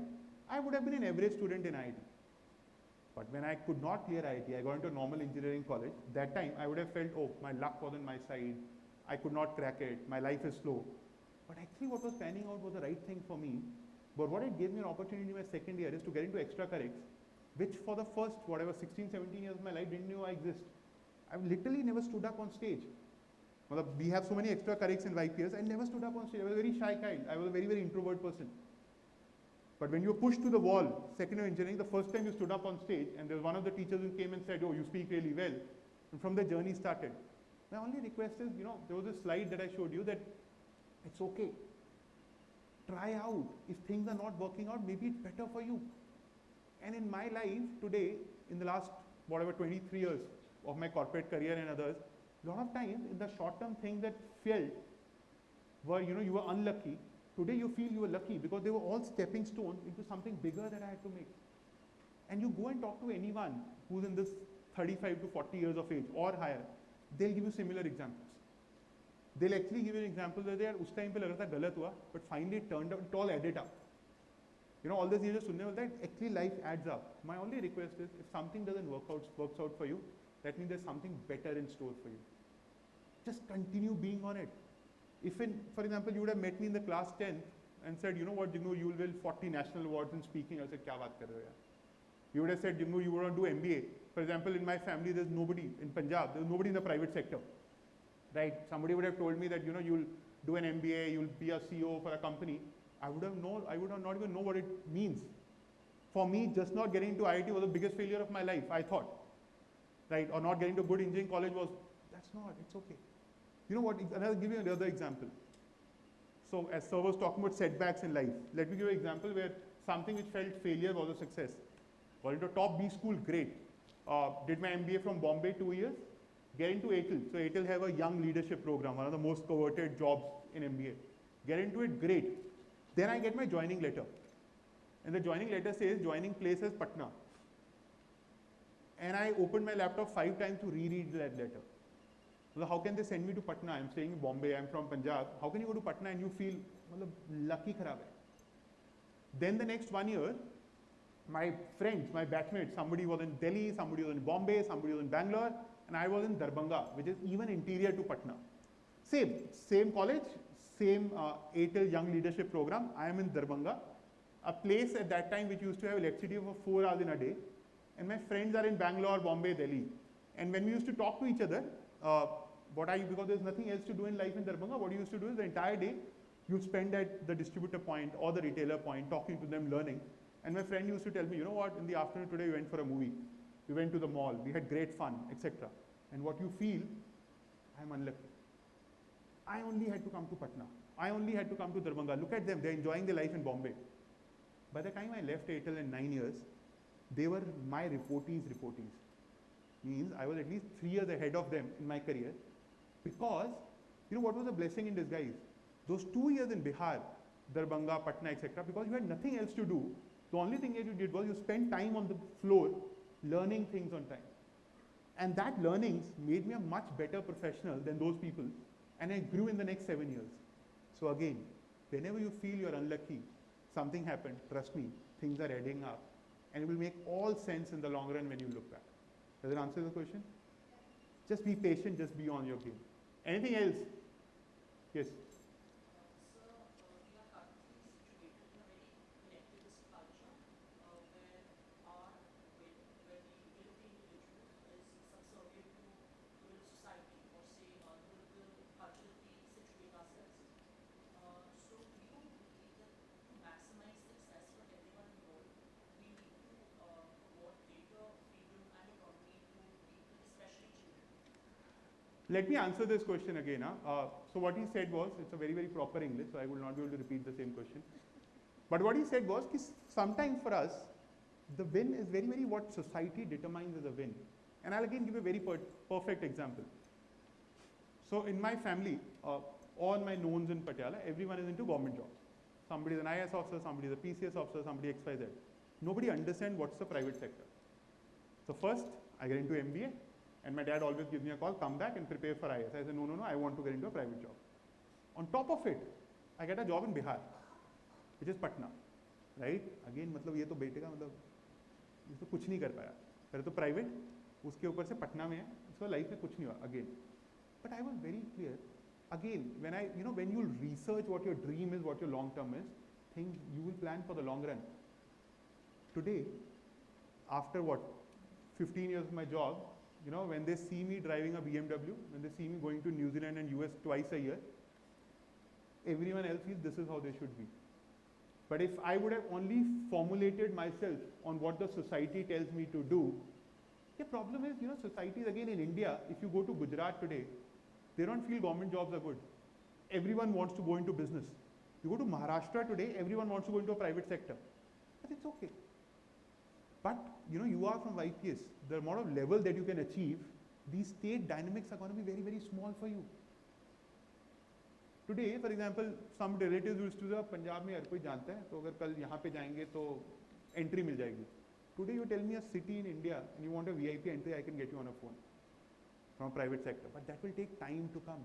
I would have been an average student in IIT. But when I could not clear IIT, I got into a normal engineering college. That time, I would have felt, oh, my luck was on my side. I could not crack it. My life is slow. But actually, what was panning out was the right thing for me. But what it gave me an opportunity in my second year is to get into extracurrics, which for the first, 16, 17 years of my life, didn't know I exist. I've literally never stood up on stage. We have so many extracurrics in YPS. I never stood up on stage. I was a very shy child. I was a very, very introvert person. But when you were pushed to the wall, second year engineering, the first time you stood up on stage, and there was one of the teachers who came and said, oh, you speak really well. And from the journey started. My only request is, there was a slide that I showed you that it's okay. Try out. If things are not working out, maybe it's better for you. And in my life today, in the last, 23 years of my corporate career and others, a lot of times in the short-term things that failed were, you were unlucky. Today you feel you were lucky because they were all stepping stones into something bigger that I had to make. And you go and talk to anyone who's in this 35 to 40 years of age or higher, they'll give you similar examples. They'll actually give you an example that यार उस time पे लग रहा था गलत हुआ, but finally it turned out, it all added up. All this years सुनने वाला that actually life adds up. My only request is if something doesn't works out for you, that means there's something better in store for you. Just continue being on it. If for example, you would have met me in the class 10th and said, you know what, Jagnoor, you will win 40 national awards in speaking. I said, क्या बात कर रहे हो यार? You would have said, Jagnoor, you want to do MBA. For example, in my family, there's nobody in Punjab. There's nobody in the private sector, right? Somebody would have told me that, you'll do an MBA, you'll be a CEO for a company. I would not even know what it means. For me, just not getting into IIT was the biggest failure of my life, I thought, right? Or not getting to good engineering college was, that's not, it's okay. You know what, I'll give you another example. So as Sir was talking about setbacks in life, let me give you an example where something which felt failure was a success. Got into top B school, great. Did my MBA from Bombay 2 years. Get into ATL. So ATL have a young leadership program, one of the most coveted jobs in MBA. Get into it, great. Then I get my joining letter. And the joining letter says joining place is Patna. And I opened my laptop 5 times to reread that letter. So how can they send me to Patna? I'm staying in Bombay, I'm from Punjab. How can you go to Patna and you feel lucky kharab hai? Then the next 1 year, my friends, my batchmates, somebody was in Delhi, somebody was in Bombay, somebody was in Bangalore, and I was in Darbhanga, which is even interior to Patna. Same college, same ATL Young Leadership Program. I am in Darbhanga, a place at that time which used to have electricity for 4 hours in a day. And my friends are in Bangalore, Bombay, Delhi. And when we used to talk to each other, because there's nothing else to do in life in Darbhanga, what you used to do is the entire day, you spend at the distributor point or the retailer point, talking to them, learning. And my friend used to tell me, you know what, in the afternoon today we went for a movie. We went to the mall, we had great fun, etc. And what you feel, I'm unlucky. I only had to come to Patna. I only had to come to Darbhanga. Look at them, they're enjoying their life in Bombay. By the time I left ATL in 9 years, they were my reportees. Means I was at least 3 years ahead of them in my career, because, you know what was a blessing in disguise? Those 2 years in Bihar, Darbhanga, Patna, etc., because you had nothing else to do, the only thing that you did was you spent time on the floor learning things on time. And that learnings made me a much better professional than those people, and I grew in the next 7 years. So again, whenever you feel you're unlucky, something happened, trust me, things are adding up, and it will make all sense in the long run when you look back. Does that answer the question? Just be patient, just be on your game. Anything else? Yes? Sir, we are currently situated in a very collectivist culture where our will, where the will of the individual is subservient to the will of society, or say the culture that we situate ourselves in. So we don't believe that to maximize success for everyone involved, we need to award greater freedom and autonomy to people, especially children. Let me answer this question again. So what he said was, it's a very, very proper English, so I will not be able to repeat the same question. But what he said was, sometimes for us, the win is very, very what society determines as a win. And I'll again give a very perfect example. So in my family, all my knowns in Patiala, everyone is into government jobs. Somebody is an IS officer, somebody is a PCS officer, somebody XYZ. Nobody understands what's the private sector. So first, I get into MBA, and my dad always gives me a call, come back and prepare for IS. I said, no, I want to get into a private job. On top of it, I get a job in Bihar, which is Patna, right? Again, मतलब ये तो बेटे का मतलब ये तो कुछ नहीं कर पाया. पहले तो private, उसके ऊपर से पटना में है, उसका लाइफ में कुछ नहीं हुआ. Again, but I was very clear. Again, when you research what your dream is, what your long term is, you will plan for the long run. Today, after 15 years of my job, when they see me driving a BMW, when they see me going to New Zealand and US twice a year, everyone else feels this is how they should be. But if I would have only formulated myself on what the society tells me to do, the problem is, societies again in India, if you go to Gujarat today, they don't feel government jobs are good. Everyone wants to go into business. You go to Maharashtra today, everyone wants to go into a private sector. But it's okay. But, you are from ICSE. The amount of level that you can achieve, these state dynamics are going to be very, very small for you. Today, for example, some relatives used to say, Punjab mein har koi janta hai, to agar kal yahan pe jayenge to entry mil jayegi. Today you tell me a city in India and you want a VIP entry, I can get you on a phone from a private sector. But that will take time to come.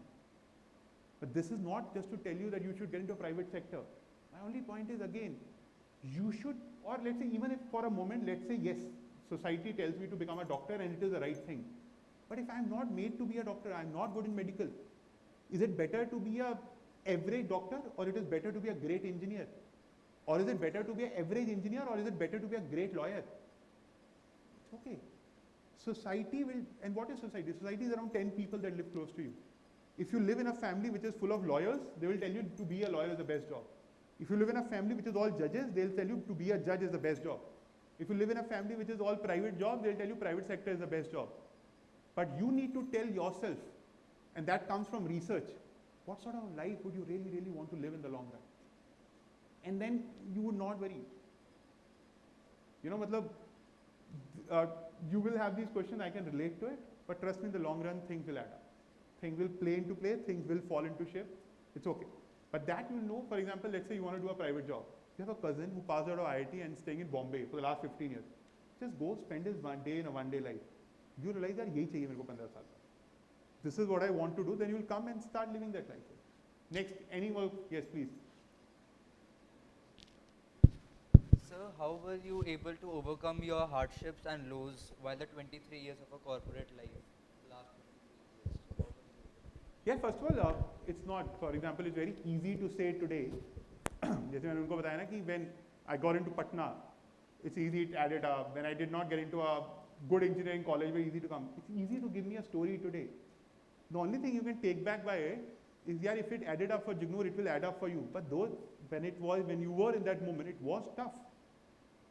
But this is not just to tell you that you should get into a private sector. My only point is, again, you should, or let's say, even if for a moment, let's say, yes, society tells me to become a doctor and it is the right thing. But if I'm not made to be a doctor, I'm not good in medical, is it better to be a average doctor, or it is better to be a great engineer? Or is it better to be an average engineer, or is it better to be a great lawyer? It's okay. Society will, and what is society? Society is around 10 people that live close to you. If you live in a family which is full of lawyers, they will tell you to be a lawyer is the best job. If you live in a family which is all judges, they'll tell you to be a judge is the best job. If you live in a family which is all private jobs, they'll tell you private sector is the best job. But you need to tell yourself, and that comes from research, what sort of life would you really, really want to live in the long run? And then you would not worry. You know, you will have these questions, I can relate to it, but trust me, in the long run, things will add up. Things will play into place, things will fall into shape, it's okay. But that you know, for example, let's say you want to do a private job. You have a cousin who passed out of IIT and staying in Bombay for the last 15 years. Just go spend his one day in a one-day life. You realize that yahi chahiye mereko 15 saal. This is what I want to do, then you will come and start living that life. Next, any more? Yes, please. Sir, how were you able to overcome your hardships and lows while the 23 years of a corporate life? Last 23 years. How were you? Yeah, first of all, it's not, for example, it's very easy to say today, जैसे मैंने उनको बताया ना कि when I got into Patna, it's easy, it added up. When I did not get into a good engineering college, very easy to come. It's easy to give me a story today. The only thing you can take back by it is, yeah, if it added up for Jagnoor, it will add up for you. But when you were in that moment, it was tough,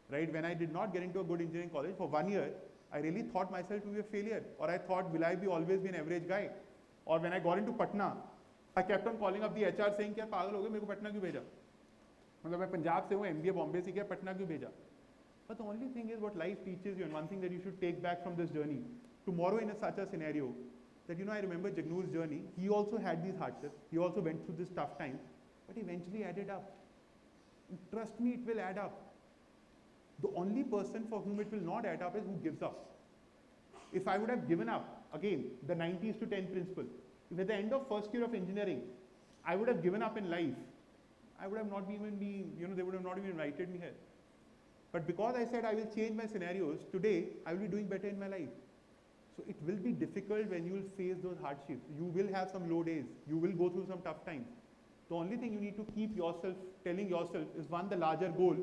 right? When I did not get into a good engineering college for 1 year, I really thought myself to be a failure, or I thought, will I be always be an average guy? Or when I got into Patna, I kept on calling up the HR saying, क्या पागल हो गए, मेरे को पटना क्यों भेजा? मतलब मैं पंजाब से हूँ, MBA बॉम्बे से किया, पटना क्यों भेजा? But the only thing is what life teaches you, and one thing that you should take back from this journey, tomorrow in such a scenario, that I remember Jagnoor's journey, he also had these hardships, he also went through this tough time, but eventually added up. And trust me, it will add up. The only person for whom it will not add up is who gives up. If I would have given up, again, the 90s to 10 principle, if at the end of first year of engineering, I would have given up in life, I would have not even been, they would have not even invited me here. But because I said I will change my scenarios, today I will be doing better in my life. So it will be difficult when you will face those hardships. You will have some low days. You will go through some tough times. The only thing you need to keep yourself, telling yourself is one, the larger goal.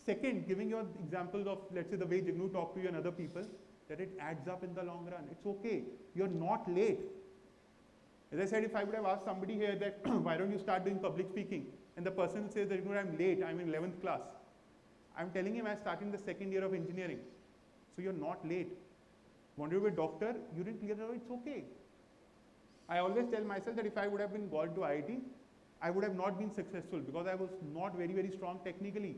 Second, giving your examples of, let's say, the way Jagnoor talked to you and other people, that it adds up in the long run. It's okay. You're not late. As I said, if I would have asked somebody here that, why don't you start doing public speaking? And the person says that, I'm late, I'm in 11th class. I'm telling him I'm starting the second year of engineering. So you're not late. Want to be a doctor? You didn't clear it, it's okay. I always tell myself that if I would have been gone to IIT, I would have not been successful because I was not very, very strong technically.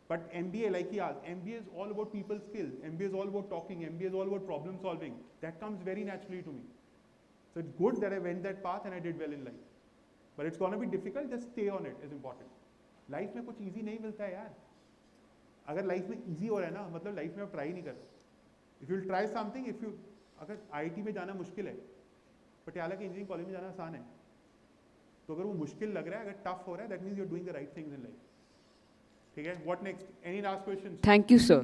But MBA, like he asked, MBA is all about people skills. MBA is all about talking. MBA is all about problem solving. That comes very naturally to me. So it's good that I went that path and I did well in life. But it's going to be difficult, just stay on it is important. Life में कुछ easy नहीं मिलता है यार. अगर life में easy हो रहा है ना, मतलब लाइफ में आप ट्राई नहीं कर रहे. If you try something, अगर IIT में जाना मुश्किल है, पटियाला के इंजीनियरिंग कॉलेज में जाना आसान है, तो अगर वो मुश्किल लग रहा है, अगर टफ हो रहा है, that means you're doing the right things in life. ठीक है? What next? Any last questions? Thank you, sir.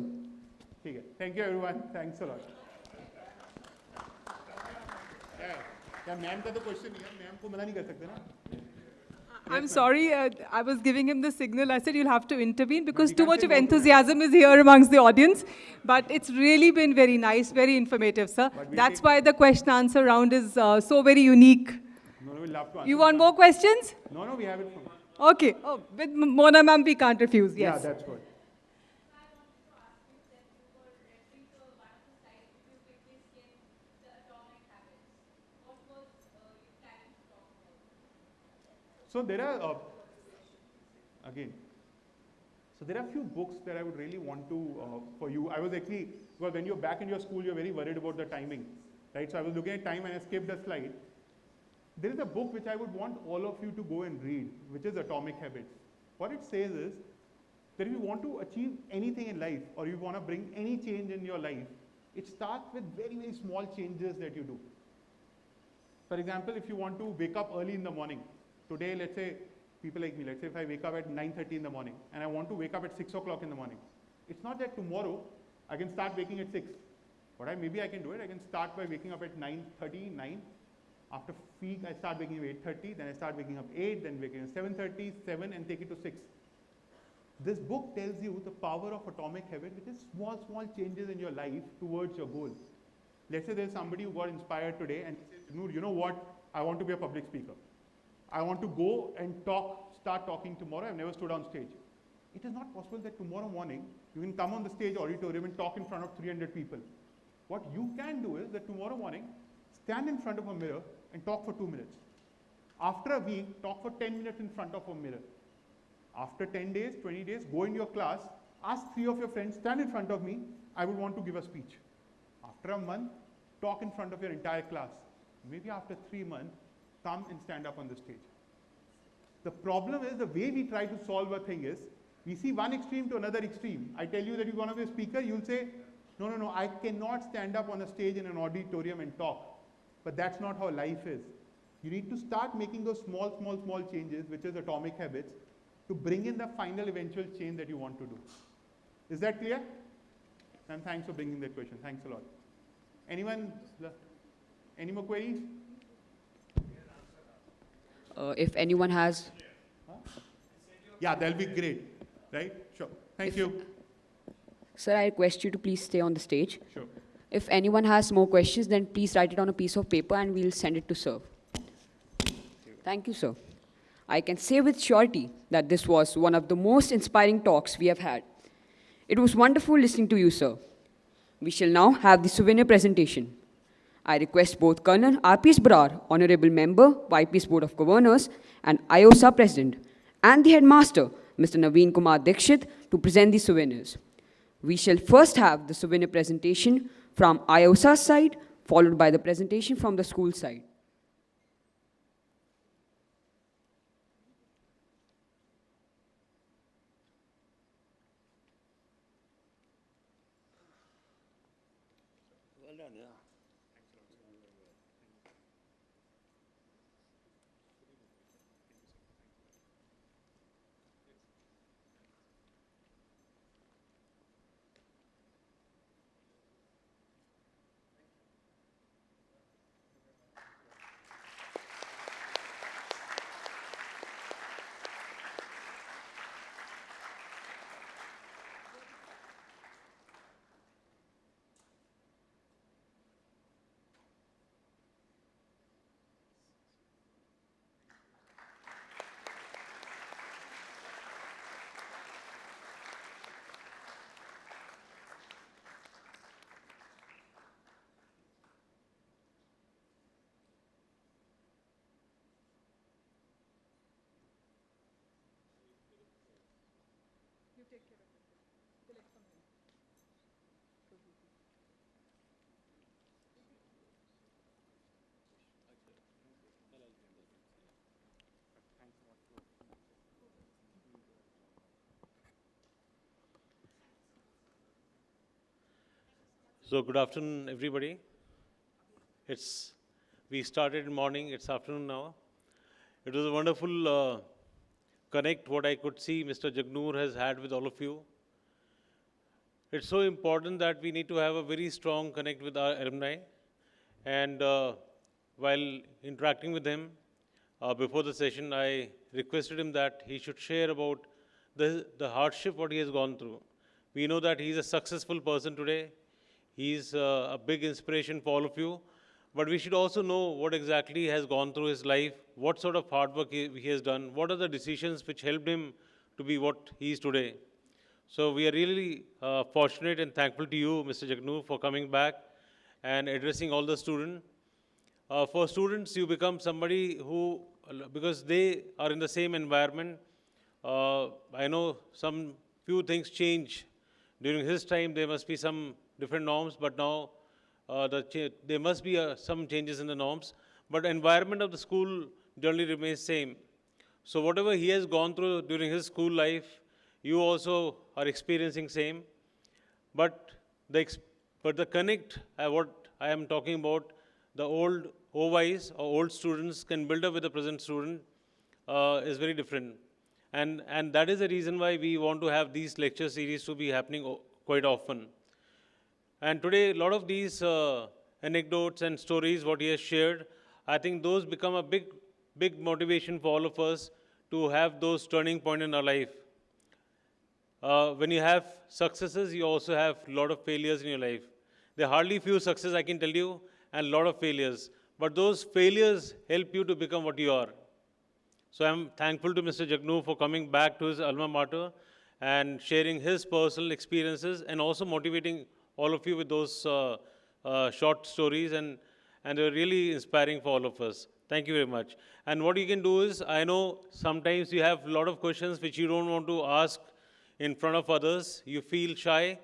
ठीक है. Thank you everyone. Thanks a lot. क्या मैम का तो क्वेश्चन नहीं है, मैम को मना नहीं कर सकते ना. I'm sorry, I was giving him the signal. I said you'll have to intervene because he too can't much say of no to enthusiasm is here amongst the audience. But it's really been very nice, very informative, sir. But we'll That's take- why the question answer round is so very unique. No, we'll love to answer. You want more questions? No, we have it from. Okay. Oh, with Mona ma'am, we can't refuse. Yeah, Yes. that's good. I wanted to ask you that you were referring to one of the slides if you quickly skim the atomic habits. What was you planning to talk about? So there are, again, so there are a few books that I would really want to, for you. I was actually, because when you're back in your school, you're very worried about the timing, right? So I was looking at time and I skipped a slide. There is a book which I would want all of you to go and read, which is Atomic Habits. What it says is that if you want to achieve anything in life or you want to bring any change in your life, it starts with very, very small changes that you do. For example, if you want to wake up early in the morning, today, let's say, people like me, let's say if I wake up at 9:30 in the morning and I want to wake up at 6 o'clock in the morning, it's not that tomorrow I can start waking at 6. But maybe I can do it. I can start by waking up at 9:30, 9. After peak, I start waking up 8:30, then I start waking up 8, then waking up 7:30, 7, and take it to 6. This book tells you the power of atomic habit, which is small, small changes in your life towards your goal. Let's say there's somebody who got inspired today and he says, Noor, you know what? I want to be a public speaker. I want to go and start talking tomorrow. I've never stood on stage. It is not possible that tomorrow morning you can come on the stage auditorium and talk in front of 300 people. What you can do is that tomorrow morning, stand in front of a mirror and talk for 2 minutes. After a week, talk for 10 minutes in front of a mirror. After 10 days, 20 days, go in your class, ask 3 of your friends, stand in front of me, I would want to give a speech. After a month, talk in front of your entire class. Maybe after 3 months, come and stand up on the stage. The problem is the way we try to solve a thing is, we see one extreme to another extreme. I tell you that you're going to be a speaker, you'll say, no, I cannot stand up on a stage in an auditorium and talk. But that's not how life is. You need to start making those small changes, which is atomic habits, to bring in the final eventual change that you want to do. Is that clear? And thanks for bringing that question. Thanks a lot. Anyone? Any more queries? If anyone has... Yeah, that'll be great. Right? Sure. Thank you. Sir, I request you to please stay on the stage. Sure. If anyone has more questions, then please write it on a piece of paper and we'll send it to sir. Thank you, sir. I can say with surety that this was one of the most inspiring talks we have had. It was wonderful listening to you, sir. We shall now have the souvenir presentation. I request both Colonel R.P.S. Brar, Honorable Member, YPS Board of Governors, and IOSA President, and the Headmaster, Mr. Naveen Kumar Dikshit, to present the souvenirs. We shall first have the souvenir presentation from IOSA's side, followed by the presentation from the school side. Well done, yeah. So good afternoon, everybody. We started in morning, it's afternoon now. It was a wonderful connect what I could see Mr. Jagnoor has had with all of you. It's so important that we need to have a very strong connect with our alumni. And while interacting with him before the session, I requested him that he should share about the hardship what he has gone through. We know that he's a successful person today. He's a big inspiration for all of you. But we should also know what exactly has gone through his life, what sort of hard work he has done, what are the decisions which helped him to be what he is today. So we are really fortunate and thankful to you, Mr. Jagnoor, for coming back and addressing all the students. For students, you become somebody who, because they are in the same environment, I know some few things change. During his time, there must be some different norms, but now there must be some changes in the norms. But the environment of the school generally remains same. So whatever he has gone through during his school life, you also are experiencing same. But the connect, what I am talking about, the old OYs or old students can build up with the present student is very different. And that is the reason why we want to have these lecture series to be happening quite often. And today, a lot of these anecdotes and stories, what he has shared, I think those become a big motivation for all of us to have those turning point in our life. When you have successes, you also have a lot of failures in your life. There are hardly few successes, I can tell you, and a lot of failures. But those failures help you to become what you are. So I'm thankful to Mr. Jagnoor for coming back to his alma mater and sharing his personal experiences and also motivating all of you with those short stories, and they're really inspiring for all of us. Thank you very much. And what you can do is, I know sometimes you have a lot of questions which you don't want to ask in front of others. You feel shy.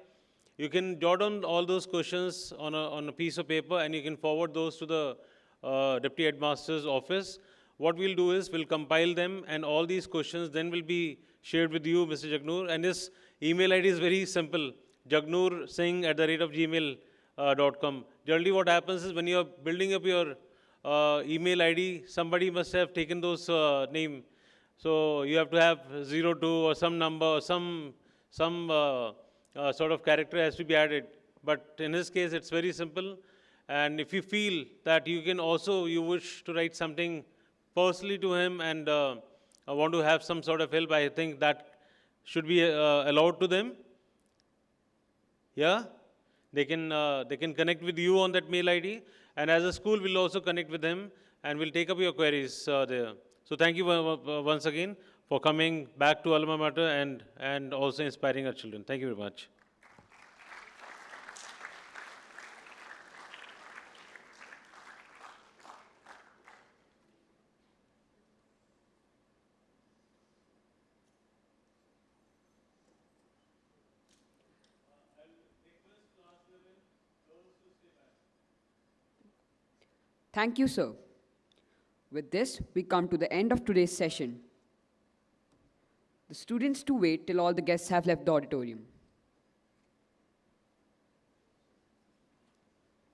You can jot down all those questions on a piece of paper and you can forward those to the Deputy Headmaster's office. What we'll do is we'll compile them and all these questions then will be shared with you, Mr. Jagnoor. And his email ID is very simple, jagnoor@gmail.com. Generally what happens is when you're building up your email ID, somebody must have taken those name. So you have to have 02 or some number or some sort of character has to be added. But in his case, it's very simple. And if you feel that you can also, you wish to write something personally to him and want to have some sort of help, I think that should be allowed to them. Yeah? They can connect with you on that mail ID. And as a school, we'll also connect with them and we'll take up your queries there. So thank you once again for coming back to Alma Mater and also inspiring our children. Thank you very much. Thank you, sir. With this, we come to the end of today's session. The students to wait till all the guests have left the auditorium.